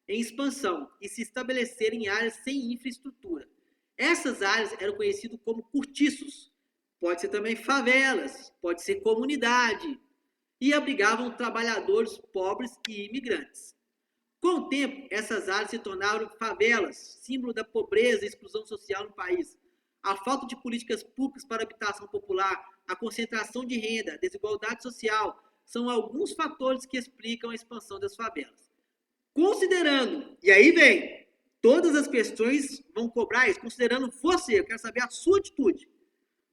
em expansão e se estabeleceram em áreas sem infraestrutura. Essas áreas eram conhecidas como cortiços, pode ser também favelas, pode ser comunidade, e abrigavam trabalhadores pobres e imigrantes. Com o tempo, essas áreas se tornaram favelas, símbolo da pobreza e exclusão social no país. A falta de políticas públicas para a habitação popular, a concentração de renda, a desigualdade social, são alguns fatores que explicam a expansão das favelas. Considerando, e aí vem, todas as questões vão cobrar isso, considerando você, eu quero saber a sua atitude.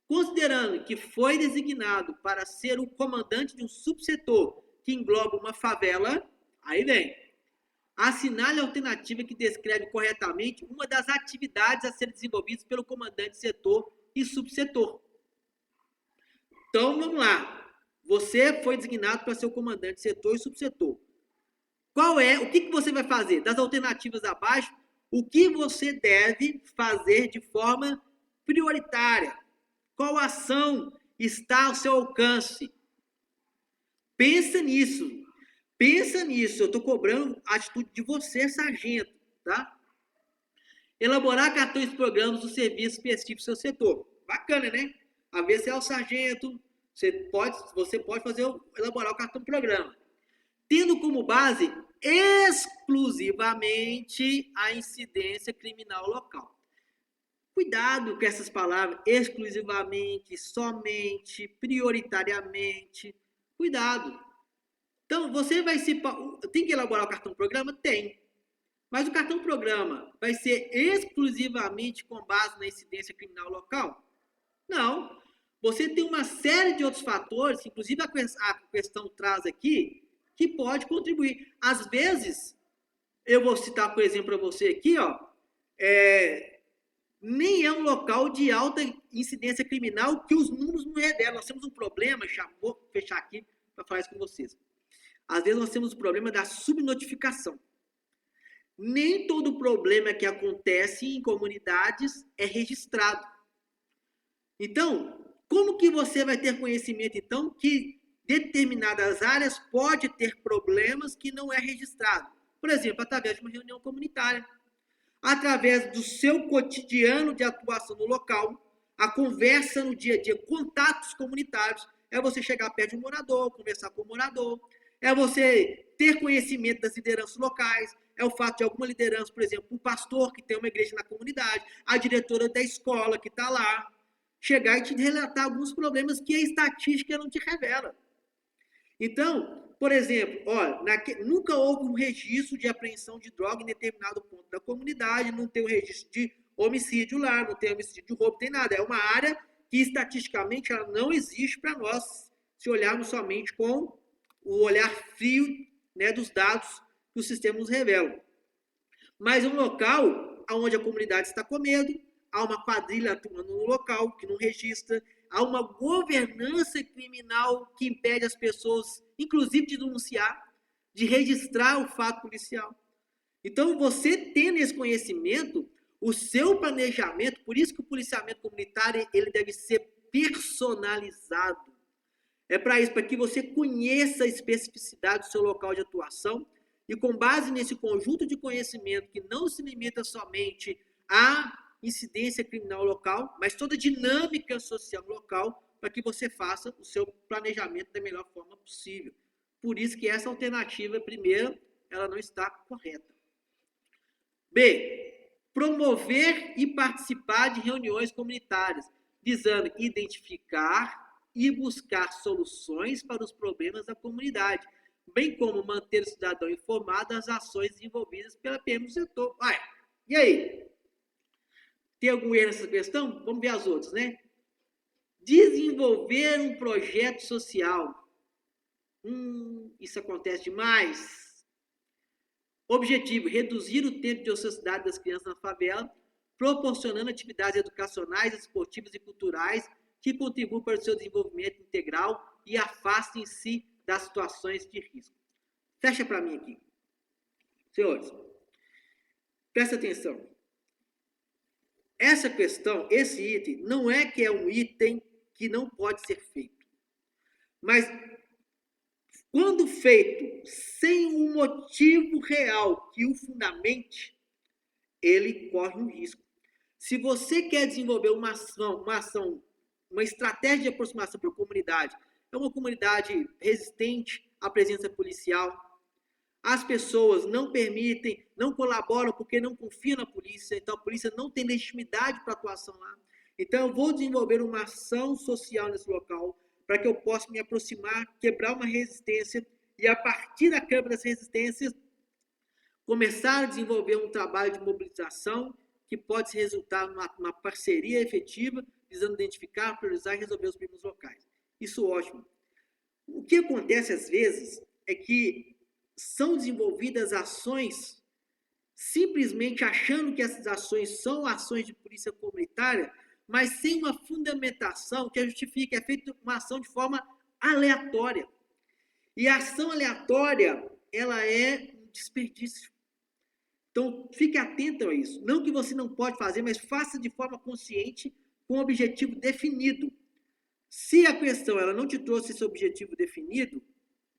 Considerando que foi designado para ser o comandante de um subsetor que engloba uma favela, aí vem. Assinale a alternativa que descreve corretamente uma das atividades a serem desenvolvidas pelo comandante de setor e subsetor. Então, vamos lá. Você foi designado para ser o comandante de setor e subsetor. O que você vai fazer? Das alternativas abaixo, o que você deve fazer de forma prioritária? Qual ação está ao seu alcance? Pensa nisso. Pensa nisso, eu estou cobrando a atitude de você, sargento, tá? Elaborar cartões e programas do serviço específico do seu setor. Bacana, né? A ver se é o sargento, você pode elaborar o cartão programa. Tendo como base exclusivamente a incidência criminal local. Cuidado com essas palavras, exclusivamente, somente, prioritariamente. Cuidado. Então, você vai se... Tem que elaborar o cartão-programa? Tem. Mas o cartão-programa vai ser exclusivamente com base na incidência criminal local? Não. Você tem uma série de outros fatores, inclusive a questão traz aqui, que pode contribuir. Às vezes, eu vou citar, por exemplo, para você aqui, ó, nem é um local de alta incidência criminal que os números não revelam. Nós temos um problema, vou fechar aqui para falar isso com vocês. Às vezes nós temos o problema da subnotificação. Nem todo problema que acontece em comunidades é registrado. Então, como que você vai ter conhecimento, então, que determinadas áreas pode ter problemas que não é registrado? Por exemplo, através de uma reunião comunitária. Através do seu cotidiano de atuação no local, a conversa no dia a dia, contatos comunitários, é você chegar perto de um morador, conversar com o morador, é você ter conhecimento das lideranças locais, é o fato de alguma liderança, por exemplo, o pastor que tem uma igreja na comunidade, a diretora da escola que está lá, chegar e te relatar alguns problemas que a estatística não te revela. Então, por exemplo, olha, nunca houve um registro de apreensão de droga em determinado ponto da comunidade, não tem um registro de homicídio lá, não tem homicídio de roubo, tem nada. É uma área que estatisticamente ela não existe para nós, se olharmos somente com o olhar frio, né, dos dados que o sistema nos revela. Mas é um local onde a comunidade está com medo, há uma quadrilha atuando no local que não registra, há uma governança criminal que impede as pessoas, inclusive, de denunciar, de registrar o fato policial. Então, você tendo esse conhecimento, o seu planejamento, por isso que o policiamento comunitário ele deve ser personalizado. É para isso, para que você conheça a especificidade do seu local de atuação e com base nesse conjunto de conhecimento que não se limita somente à incidência criminal local, mas toda a dinâmica social local, para que você faça o seu planejamento da melhor forma possível. Por isso que essa alternativa, primeiro, ela não está correta. B. Promover e participar de reuniões comunitárias, visando identificar e buscar soluções para os problemas da comunidade, bem como manter o cidadão informado das ações desenvolvidas pela PM no setor. E aí? Tem algum erro nessa questão? Vamos ver as outras, né? Desenvolver um projeto social. Isso acontece demais. Objetivo: reduzir o tempo de ociosidade das crianças na favela, proporcionando atividades educacionais, esportivas e culturais que contribuam para o seu desenvolvimento integral e afastem-se das situações de risco. Fecha para mim aqui. Senhores, presta atenção. Essa questão, esse item, não é que é um item que não pode ser feito. Mas, quando feito sem um motivo real que o fundamente, ele corre um risco. Se você quer desenvolver uma ação, uma estratégia de aproximação para a comunidade, é uma comunidade resistente à presença policial, as pessoas não permitem, não colaboram porque não confiam na polícia, então a polícia não tem legitimidade para atuação lá. Então eu vou desenvolver uma ação social nesse local para que eu possa me aproximar, quebrar uma resistência e a partir da quebra das resistências começar a desenvolver um trabalho de mobilização que pode se resultar numa parceria efetiva, visando identificar, priorizar e resolver os problemas locais. Isso ótimo. O que acontece às vezes é que são desenvolvidas ações simplesmente achando que essas ações são ações de polícia comunitária, mas sem uma fundamentação que justifique, é feita uma ação de forma aleatória. E a ação aleatória, ela é um desperdício. Então, fique atento a isso. Não que você não pode fazer, mas faça de forma consciente, com um objetivo definido. Se a questão ela não te trouxe esse objetivo definido,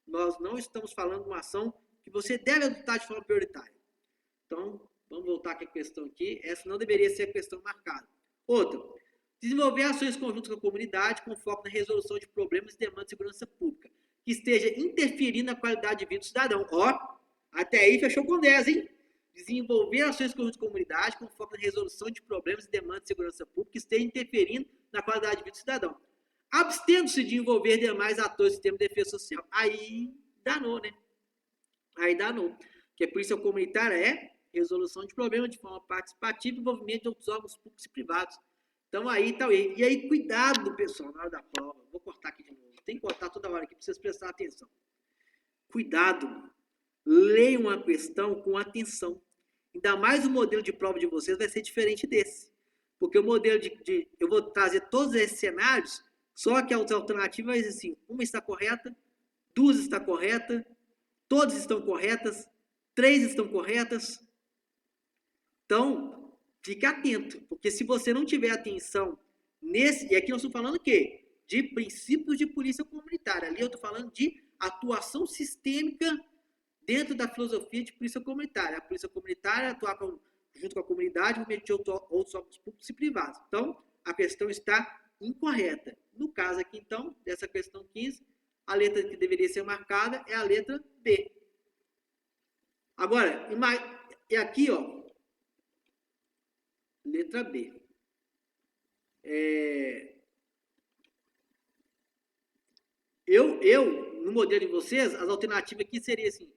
nós não estamos falando de uma ação que você deve adotar de forma prioritária. Então, vamos voltar aqui à questão aqui. Essa não deveria ser a questão marcada. Outra, desenvolver ações conjuntas com a comunidade com foco na resolução de problemas e demandas de segurança pública, que esteja interferindo na qualidade de vida do cidadão. Até aí fechou com 10, hein? Desenvolver ações conjuntas com a comunidade com foco na resolução de problemas e demandas de segurança pública, que esteja interferindo na qualidade de vida do cidadão. Abstendo-se de envolver demais atores do sistema de defesa social. Aí danou, né? Aí danou. Porque a polícia comunitária é resolução de problemas de forma participativa e envolvimento de outros órgãos públicos e privados. Então aí tá. E aí, cuidado, pessoal, na hora da prova. Vou cortar aqui de novo. Tem que cortar toda hora aqui para vocês prestarem atenção. Cuidado. Leiam a questão com atenção. Ainda mais o modelo de prova de vocês vai ser diferente desse. Porque o modelo eu vou trazer todos esses cenários, só que as alternativas, assim, uma está correta, duas está correta, todas estão corretas, 3 estão corretas. Então, fique atento, porque se você não tiver atenção nesse, e aqui nós estamos falando o quê? De princípios de polícia comunitária. Ali eu estou falando de atuação sistêmica dentro da filosofia de polícia comunitária. A polícia comunitária atua junto com a comunidade, por meio de outros órgãos públicos e privados. Então, a questão está incorreta. No caso aqui, então, dessa questão 15, a letra que deveria ser marcada é a letra B. Agora, e aqui, ó, letra B. No modelo de vocês, as alternativas aqui seriam assim,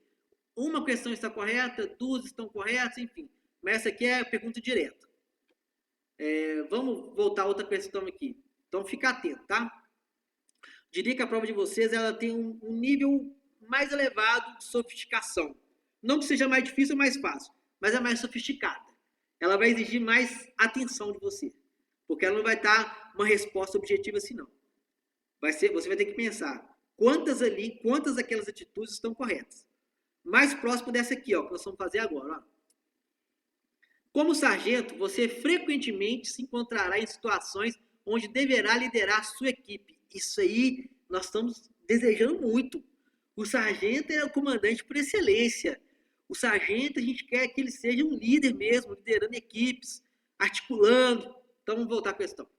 uma questão está correta, 2 estão corretas, enfim. Mas essa aqui é a pergunta direta. Vamos voltar a outra questão aqui. Então, fica atento, tá? Diria que a prova de vocês ela tem um nível mais elevado de sofisticação. Não que seja mais difícil ou mais fácil, mas é mais sofisticada. Ela vai exigir mais atenção de você. Porque ela não vai estar uma resposta objetiva assim, não. Você vai ter que pensar quantas daquelas atitudes estão corretas. Mais próximo dessa aqui, ó, que nós vamos fazer agora. Ó. Como sargento, você frequentemente se encontrará em situações onde deverá liderar a sua equipe. Isso aí nós estamos desejando muito. O sargento é o comandante por excelência. O sargento, a gente quer que ele seja um líder mesmo, liderando equipes, articulando. Então, vamos voltar à questão.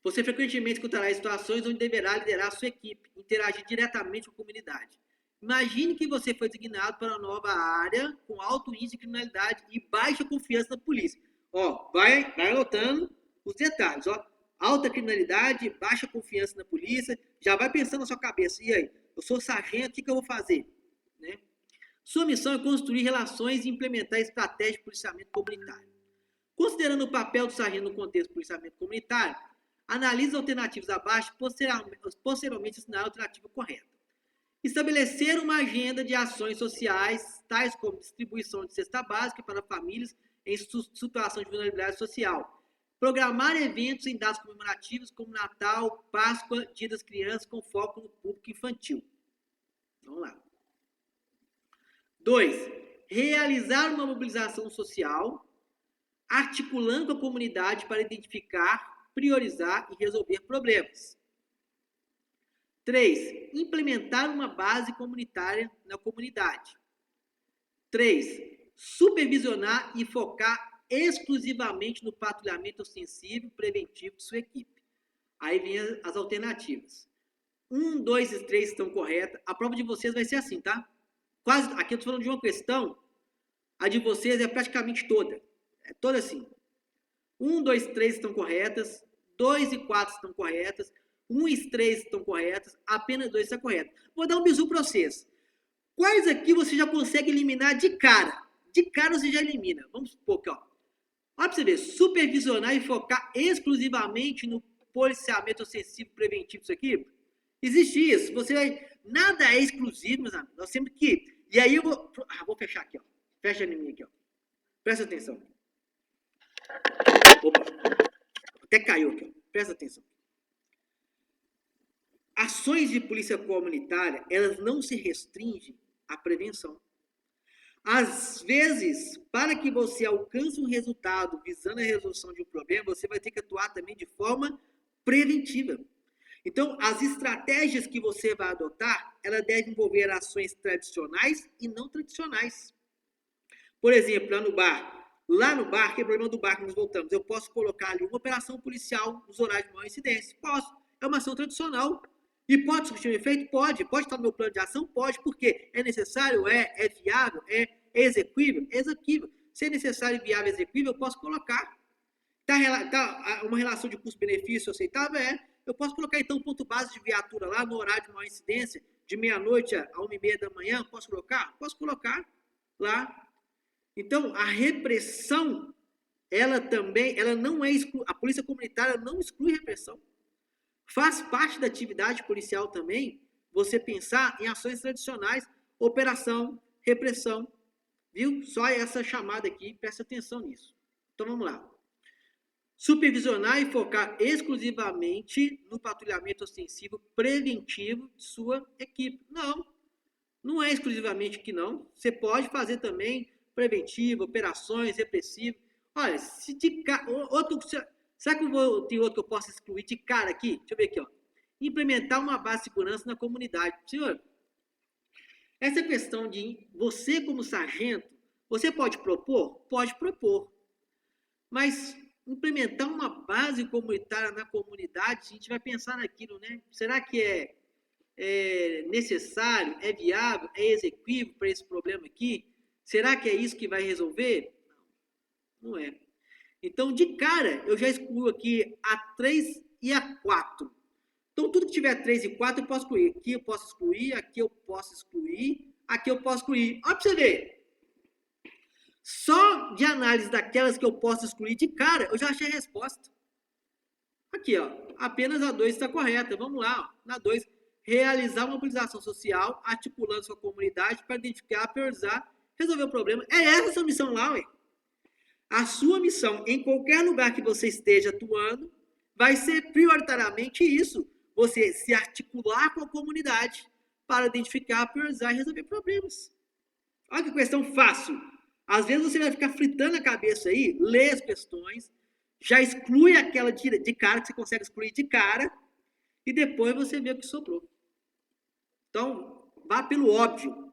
Você frequentemente encontrará situações onde deverá liderar a sua equipe, interagir diretamente com a comunidade. Imagine que você foi designado para uma nova área com alto índice de criminalidade e baixa confiança na polícia. Ó, vai anotando os detalhes, ó. Alta criminalidade, baixa confiança na polícia, já vai pensando na sua cabeça. E aí, eu sou sargento, o que eu vou fazer? Né? Sua missão é construir relações e implementar estratégias de policiamento comunitário. Considerando o papel do sargento no contexto do policiamento comunitário, analise alternativas abaixo e posteriormente assinar a alternativa correta. Estabelecer uma agenda de ações sociais, tais como distribuição de cesta básica para famílias em situação de vulnerabilidade social. Programar eventos em datas comemorativas como Natal, Páscoa, Dia das Crianças, com foco no público infantil. Vamos lá. 2. Realizar uma mobilização social, articulando com a comunidade para identificar, priorizar e resolver problemas. 3. Implementar uma base comunitária na comunidade. 3. Supervisionar e focar exclusivamente no patrulhamento ostensivo preventivo de sua equipe. Aí vem as alternativas. 1, 2 e 3 estão corretas. A prova de vocês vai ser assim, tá? Quase, aqui eu estou falando de uma questão, a de vocês é praticamente toda. É toda assim. 1, 2, 3 estão corretas. 2 e 4 estão corretas. 1 e 3 estão corretas. Apenas 2 estão corretas. Vou dar um bisu para vocês. Quais aqui você já consegue eliminar de cara? De cara você já elimina. Vamos supor que, ó. Olha para você ver. Supervisionar e focar exclusivamente no policiamento ostensivo preventivo. Isso aqui. Existe isso. Você vai... Nada é exclusivo, meus amigos. Nós temos que... E aí eu vou... vou fechar aqui, ó. Fecha em mim aqui, ó. Presta atenção. Opa. Até caiu aqui, ó. Presta atenção. Ações de polícia comunitária, elas não se restringem à prevenção. Às vezes, para que você alcance um resultado visando a resolução de um problema, você vai ter que atuar também de forma preventiva. Então, as estratégias que você vai adotar, ela deve envolver ações tradicionais e não tradicionais. Por exemplo, lá no bar, que é o problema do bar que nós voltamos, eu posso colocar ali uma operação policial nos horários de maior incidência? Posso. É uma ação tradicional. E pode surtir um efeito? Pode. Pode estar no meu plano de ação? Pode. Por quê? É necessário? É viável? É execuível? É execuível. Se é necessário, viável e execuível, eu posso colocar. Tá uma relação de custo-benefício aceitável? É. Eu posso colocar, então, ponto base de viatura lá no horário de maior incidência, de meia-noite a 1h30 da manhã? Posso colocar? Posso colocar lá. Então, a repressão, ela não é a polícia comunitária não exclui repressão. Faz parte da atividade policial também você pensar em ações tradicionais, operação, repressão, viu? Só essa chamada aqui, presta atenção nisso. Então, vamos lá. Supervisionar e focar exclusivamente no patrulhamento ostensivo preventivo de sua equipe. Não é exclusivamente que não. Você pode fazer também preventivo, operações, repressivo. Olha, se de será que tem outro que eu posso excluir de cara aqui? Deixa eu ver aqui, ó. Implementar uma base de segurança na comunidade. Senhor, essa questão de você como sargento, você pode propor? Pode propor. Mas implementar uma base comunitária na comunidade, a gente vai pensar naquilo, né? Será que é necessário, é viável, é execuível para esse problema aqui? Será que é isso que vai resolver? Não é. Então, de cara, eu já excluo aqui a 3 e a 4. Então, tudo que tiver 3 e 4, eu posso excluir. Aqui eu posso excluir, aqui eu posso excluir, aqui eu posso excluir. Olha para você ver. Só de análise daquelas que eu posso excluir de cara, eu já achei a resposta. Aqui, ó. Apenas a 2 está correta. Vamos lá, ó. Na 2, realizar uma mobilização social, articulando sua comunidade para identificar, priorizar, resolver o problema. É essa a sua missão lá, ué. A sua missão, em qualquer lugar que você esteja atuando, vai ser prioritariamente isso. Você se articular com a comunidade para identificar, priorizar e resolver problemas. Olha que questão fácil. Às vezes você vai ficar fritando a cabeça aí, lê as questões, já exclui aquela de cara, que você consegue excluir de cara, e depois você vê o que sobrou. Então, vá pelo óbvio.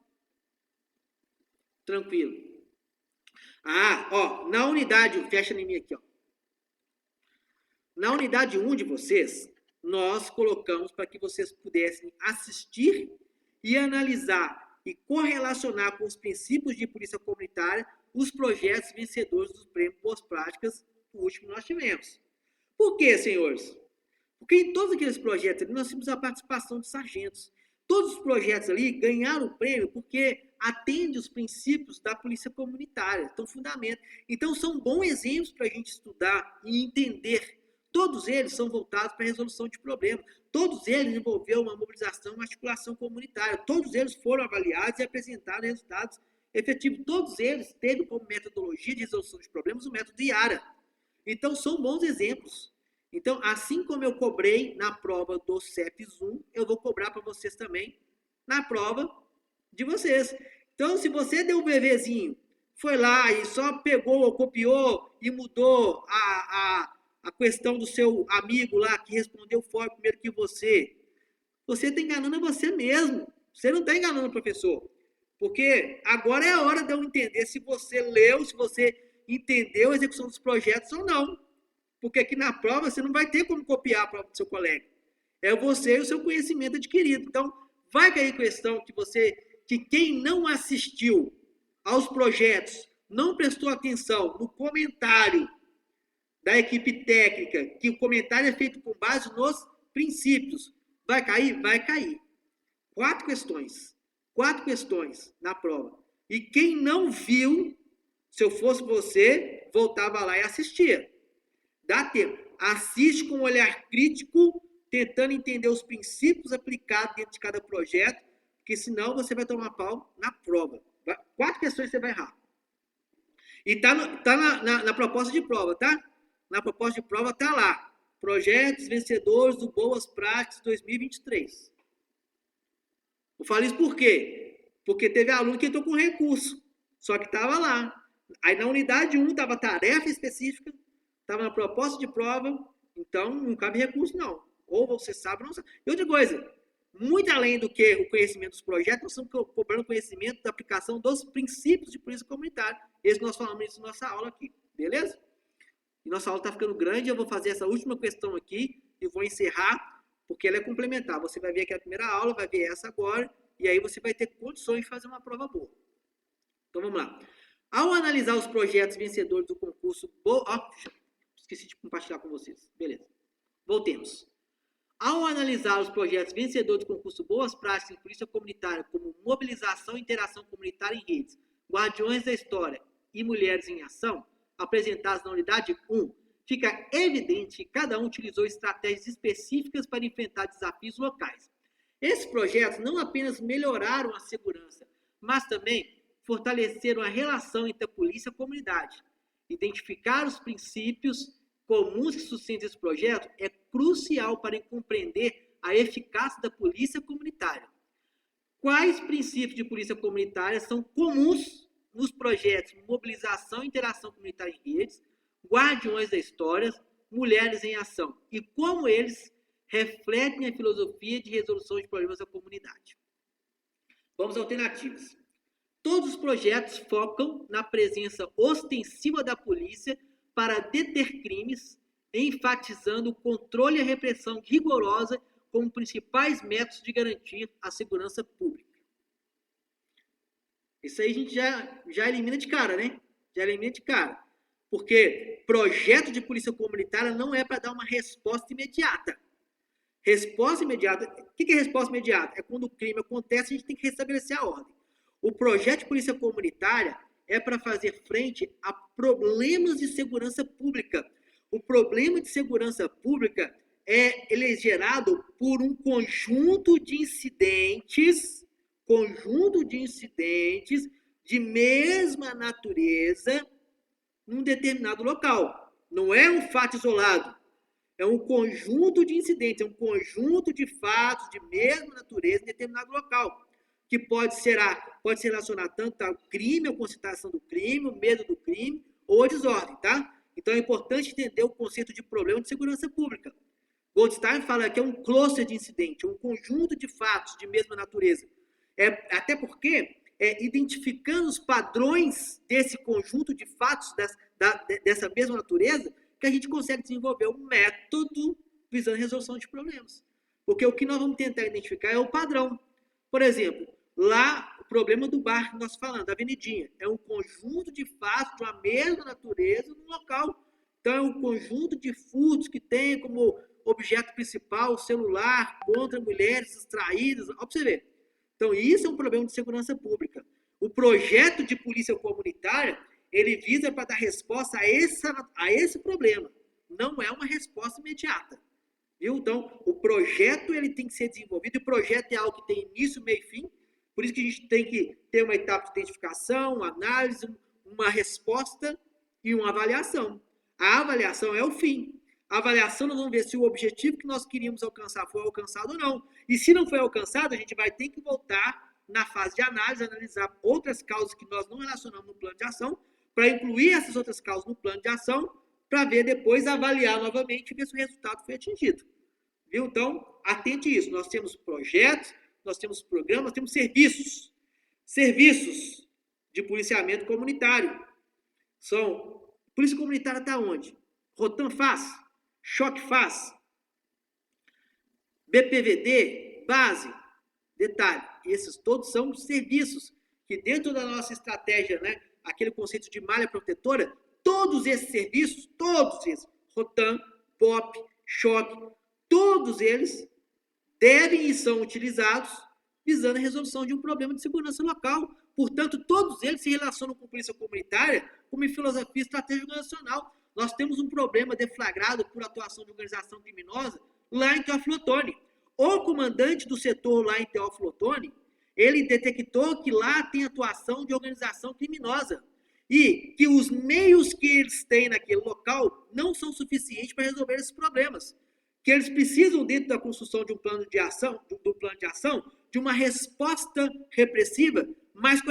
Tranquilo. Na unidade, fecha em mim aqui, ó. Na unidade 1 de vocês, nós colocamos para que vocês pudessem assistir e analisar e correlacionar com os princípios de polícia comunitária os projetos vencedores dos prêmios Boas Práticas, o último nós tivemos. Por quê, senhores? Porque em todos aqueles projetos ali nós temos a participação de sargentos. Todos os projetos ali ganharam o prêmio porque atendem os princípios da polícia comunitária, então fundamento. Então são bons exemplos para a gente estudar e entender. Todos eles são voltados para a resolução de problemas. Todos eles envolveram uma mobilização, uma articulação comunitária. Todos eles foram avaliados e apresentaram resultados efetivos. Todos eles teve como metodologia de resolução de problemas o método IARA. Então são bons exemplos. Então, assim como eu cobrei na prova do CEPS 1, eu vou cobrar para vocês também na prova de vocês. Então, se você deu um bebezinho, foi lá e só pegou ou copiou e mudou a questão do seu amigo lá que respondeu fora primeiro que você está enganando você mesmo. Você não está enganando o professor. Porque agora é a hora de eu entender se você leu, se você entendeu a execução dos projetos ou não. Porque aqui na prova você não vai ter como copiar a prova do seu colega. É você e o seu conhecimento adquirido. Então, vai cair questão que quem não assistiu aos projetos, não prestou atenção no comentário da equipe técnica, que o comentário é feito com base nos princípios. Vai cair? Vai cair. 4 questões na prova. E quem não viu, se eu fosse você, voltava lá e assistia. Dá tempo. Assiste com um olhar crítico, tentando entender os princípios aplicados dentro de cada projeto, porque senão você vai tomar pau na prova. 4 questões você vai errar. E tá na proposta de prova, tá? Na proposta de prova tá lá. Projetos vencedores do Boas Práticas 2023. Eu falo isso por quê? Porque teve aluno que entrou com recurso, só que estava lá. Aí na unidade 1 estava tarefa específica, estava na proposta de prova, então não cabe recurso, não. Ou você sabe ou não sabe. E outra coisa, muito além do que o conhecimento dos projetos, nós estamos cobrando conhecimento da aplicação dos princípios de polícia comunitária. Esse nós falamos isso na nossa aula aqui, beleza? E nossa aula está ficando grande, eu vou fazer essa última questão aqui e vou encerrar, porque ela é complementar. Você vai ver aqui a primeira aula, vai ver essa agora, e aí você vai ter condições de fazer uma prova boa. Então vamos lá. Ao analisar os projetos vencedores do concurso... esqueci de compartilhar com vocês. Beleza. Voltemos. Ao analisar os projetos vencedores do concurso Boas Práticas em Polícia Comunitária, como mobilização e interação comunitária em redes, Guardiões da História e Mulheres em Ação, apresentados na unidade 1, fica evidente que cada um utilizou estratégias específicas para enfrentar desafios locais. Esses projetos não apenas melhoraram a segurança, mas também fortaleceram a relação entre a polícia e a comunidade. Identificar os princípios comuns que sustentam esse projeto é crucial para compreender a eficácia da polícia comunitária. Quais princípios de polícia comunitária são comuns nos projetos Mobilização e Interação Comunitária em Redes, Guardiões da História, Mulheres em Ação, e como eles refletem a filosofia de resolução de problemas da comunidade? Vamos às alternativas. Todos os projetos focam na presença ostensiva da polícia para deter crimes, enfatizando o controle e a repressão rigorosa como principais métodos de garantir a segurança pública. Isso aí a gente já elimina de cara, né? Já elimina de cara. Porque projeto de polícia comunitária não é para dar uma resposta imediata. Resposta imediata... O que é resposta imediata? É quando o crime acontece, a gente tem que restabelecer a ordem. O projeto de polícia comunitária é para fazer frente a problemas de segurança pública. O problema de segurança pública ele é gerado por um conjunto de incidentes de mesma natureza num determinado local. Não é um fato isolado. É um conjunto de incidentes, é um conjunto de fatos de mesma natureza em determinado local, que pode se relacionar tanto ao crime, à concentração do crime, o medo do crime ou a desordem, tá? Então é importante entender o conceito de problema de segurança pública. Goldstein fala que é um cluster de incidente, um conjunto de fatos de mesma natureza. Até porque, identificando os padrões desse conjunto de fatos dessa mesma natureza, que a gente consegue desenvolver um método visando a resolução de problemas. Porque o que nós vamos tentar identificar é o padrão. Por exemplo, lá, o problema do bar que nós falamos, da avenidinha, é um conjunto de fatos de uma mesma natureza no local. Então, é um conjunto de furtos que tem como objeto principal o celular contra mulheres distraídas. Olha para você ver. Então, isso é um problema de segurança pública. O projeto de polícia comunitária, ele visa para dar resposta a esse problema. Não é uma resposta imediata. Viu? Então, o projeto ele tem que ser desenvolvido, e o projeto é algo que tem início, meio e fim. Por isso que a gente tem que ter uma etapa de identificação, uma análise, uma resposta e uma avaliação. A avaliação é o fim. A avaliação, nós vamos ver se o objetivo que nós queríamos alcançar foi alcançado ou não. E se não foi alcançado, a gente vai ter que voltar na fase de análise, analisar outras causas que nós não relacionamos no plano de ação, para incluir essas outras causas no plano de ação, para ver depois, avaliar novamente e ver se o resultado foi atingido. Viu? Então, atente a isso. Nós temos projetos, nós temos programas, nós temos serviços. Serviços de policiamento comunitário. Polícia comunitária está onde? Rotan faz, Choque faz, BPVD, base. Detalhe, esses todos são serviços que dentro da nossa estratégia, né, aquele conceito de malha protetora, todos esses serviços, Rotan, POP, Choque, todos eles devem e são utilizados visando a resolução de um problema de segurança local. Portanto, todos eles se relacionam com a polícia comunitária como em filosofia estratégica nacional. Nós temos um problema deflagrado por atuação de organização criminosa lá em Teófilo Otoni. O comandante do setor lá em Teófilo Otoni, ele detectou que lá tem atuação de organização criminosa e que os meios que eles têm naquele local não são suficientes para resolver esses problemas. Que eles precisam, dentro da construção de um plano de ação, de uma resposta repressiva mais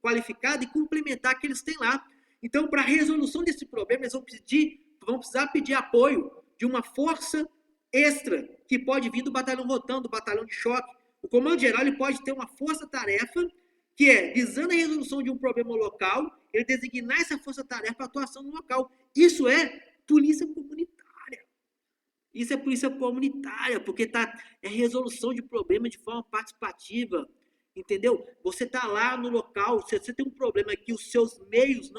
qualificada e complementar que eles têm lá. Então, para a resolução desse problema, eles vão precisar pedir apoio de uma força extra, que pode vir do batalhão Rotan, do batalhão de choque. O comando geral ele pode ter uma força-tarefa, que é, visando a resolução de um problema local, ele designar essa força-tarefa para atuação no local. Isso é polícia comunitária. Isso é polícia comunitária, porque é resolução de problema de forma participativa, entendeu? Você está lá no local, você tem um problema que os seus meios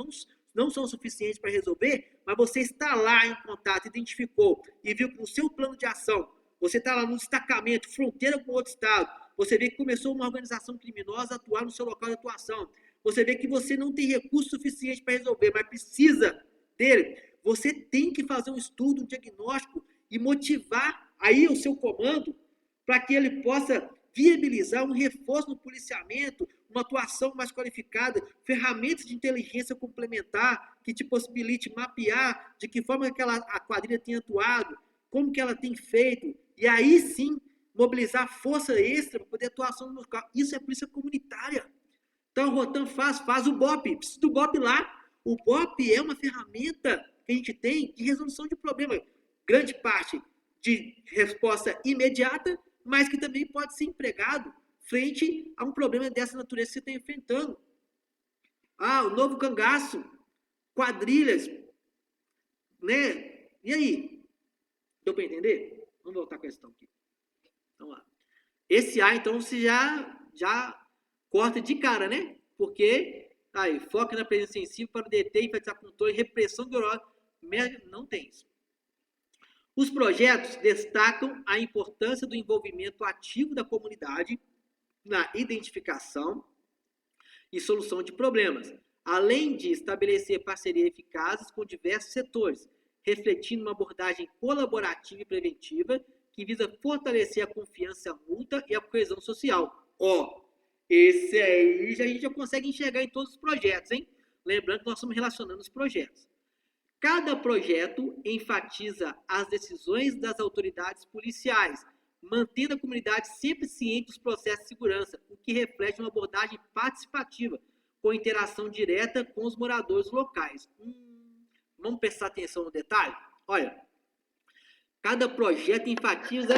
não são suficientes para resolver, mas você está lá em contato, identificou e viu que no seu plano de ação, você está lá no destacamento, fronteira com outro estado, você vê que começou uma organização criminosa a atuar no seu local de atuação, você vê que você não tem recurso suficiente para resolver, mas precisa dele, você tem que fazer um estudo, um diagnóstico e motivar aí o seu comando para que ele possa viabilizar um reforço no policiamento, uma atuação mais qualificada, ferramentas de inteligência complementar que te possibilite mapear de que forma que a quadrilha tem atuado, como que ela tem feito, e aí sim mobilizar força extra para poder atuação no local. Isso é polícia comunitária. Então, o Rotan faz o BOP, precisa do BOP lá. O BOP é uma ferramenta que a gente tem de resolução de problema. Grande parte de resposta imediata, mas que também pode ser empregado frente a um problema dessa natureza que você está enfrentando. O novo cangaço, quadrilhas, né? E aí? Deu para entender? Vamos voltar com a questão aqui. Então, lá. Esse A, então, você já corta de cara, né? Porque, aí, foca na presença sensível para deter, enfatizar controle, repressão dolorosa. Não tem isso. Os projetos destacam a importância do envolvimento ativo da comunidade na identificação e solução de problemas, além de estabelecer parcerias eficazes com diversos setores, refletindo uma abordagem colaborativa e preventiva que visa fortalecer a confiança mútua e a coesão social. Esse aí a gente já consegue enxergar em todos os projetos, hein? Lembrando que nós estamos relacionando os projetos. Cada projeto enfatiza as decisões das autoridades policiais, mantendo a comunidade sempre ciente dos processos de segurança, o que reflete uma abordagem participativa, com interação direta com os moradores locais. Vamos prestar atenção no detalhe? Olha, cada projeto enfatiza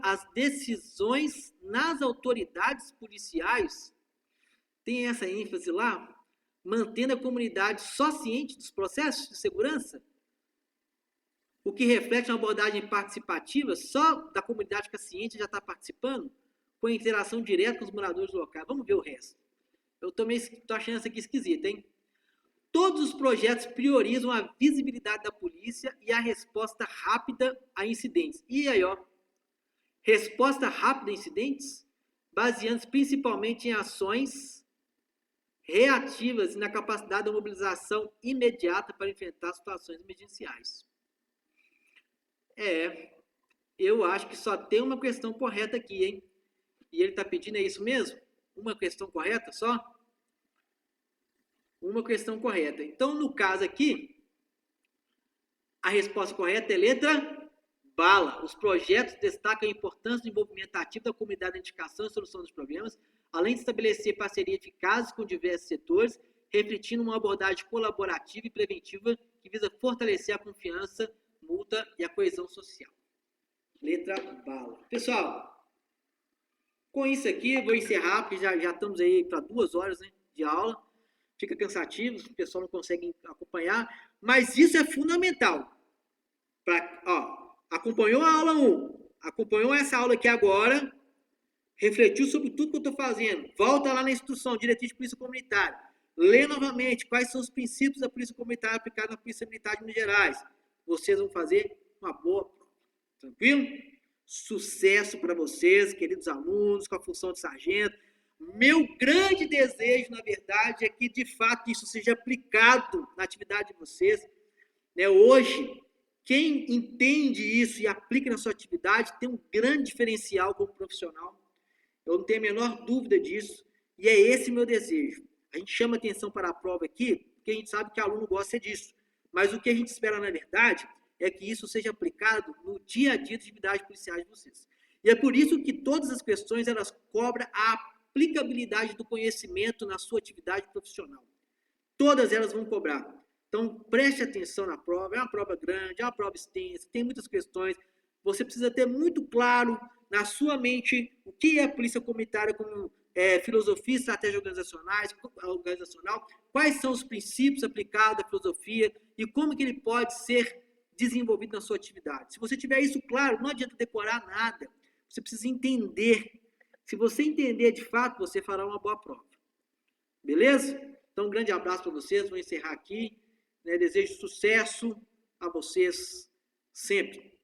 as decisões nas autoridades policiais. Tem essa ênfase lá? Mantendo a comunidade só ciente dos processos de segurança? O que reflete uma abordagem participativa, só da comunidade ficar ciente já está participando, com interação direta com os moradores locais. Vamos ver o resto. Eu também estou achando isso aqui esquisito, hein? Todos os projetos priorizam a visibilidade da polícia e a resposta rápida a incidentes. E aí, ó, resposta rápida a incidentes, baseando-se principalmente em ações reativas e na capacidade da mobilização imediata para enfrentar situações emergenciais. Eu acho que só tem uma questão correta aqui, hein? E ele está pedindo, é isso mesmo? Uma questão correta só? Uma questão correta. Então, no caso aqui, a resposta correta é letra bala. Os projetos destacam a importância do envolvimento ativo da comunidade na identificação e solução dos problemas, além de estabelecer parcerias eficazes com diversos setores, refletindo uma abordagem colaborativa e preventiva que visa fortalecer a confiança mútua e a coesão social. Letra bala. Pessoal, com isso aqui, vou encerrar, porque já estamos aí para 2 horas, né, de aula. Fica cansativo, o pessoal não consegue acompanhar, mas isso é fundamental. Acompanhou a aula 1, acompanhou essa aula aqui agora, refletiu sobre tudo que eu estou fazendo, volta lá na instrução, diretriz de polícia comunitária, lê novamente quais são os princípios da polícia comunitária aplicados na polícia militar de Minas Gerais. Vocês vão fazer uma boa prova. Tranquilo? Sucesso para vocês, queridos alunos, com a função de sargento. Meu grande desejo, na verdade, é que, de fato, isso seja aplicado na atividade de vocês. Hoje, quem entende isso e aplica na sua atividade tem um grande diferencial como profissional. Eu não tenho a menor dúvida disso. E é esse meu desejo. A gente chama atenção para a prova aqui, porque a gente sabe que o aluno gosta disso. Mas o que a gente espera, na verdade, é que isso seja aplicado no dia a dia de atividades policiais de vocês. E é por isso que todas as questões, elas cobram a aplicabilidade do conhecimento na sua atividade profissional. Todas elas vão cobrar. Então, preste atenção na prova. É uma prova grande, é uma prova extensa, tem muitas questões. Você precisa ter muito claro na sua mente o que é a polícia comunitária como filosofia e estratégia organizacional, quais são os princípios aplicados à filosofia e como que ele pode ser desenvolvido na sua atividade. Se você tiver isso claro, não adianta decorar nada. Você precisa entender. Se você entender de fato, você fará uma boa prova. Beleza? Então, um grande abraço para vocês. Vou encerrar aqui. Desejo sucesso a vocês sempre.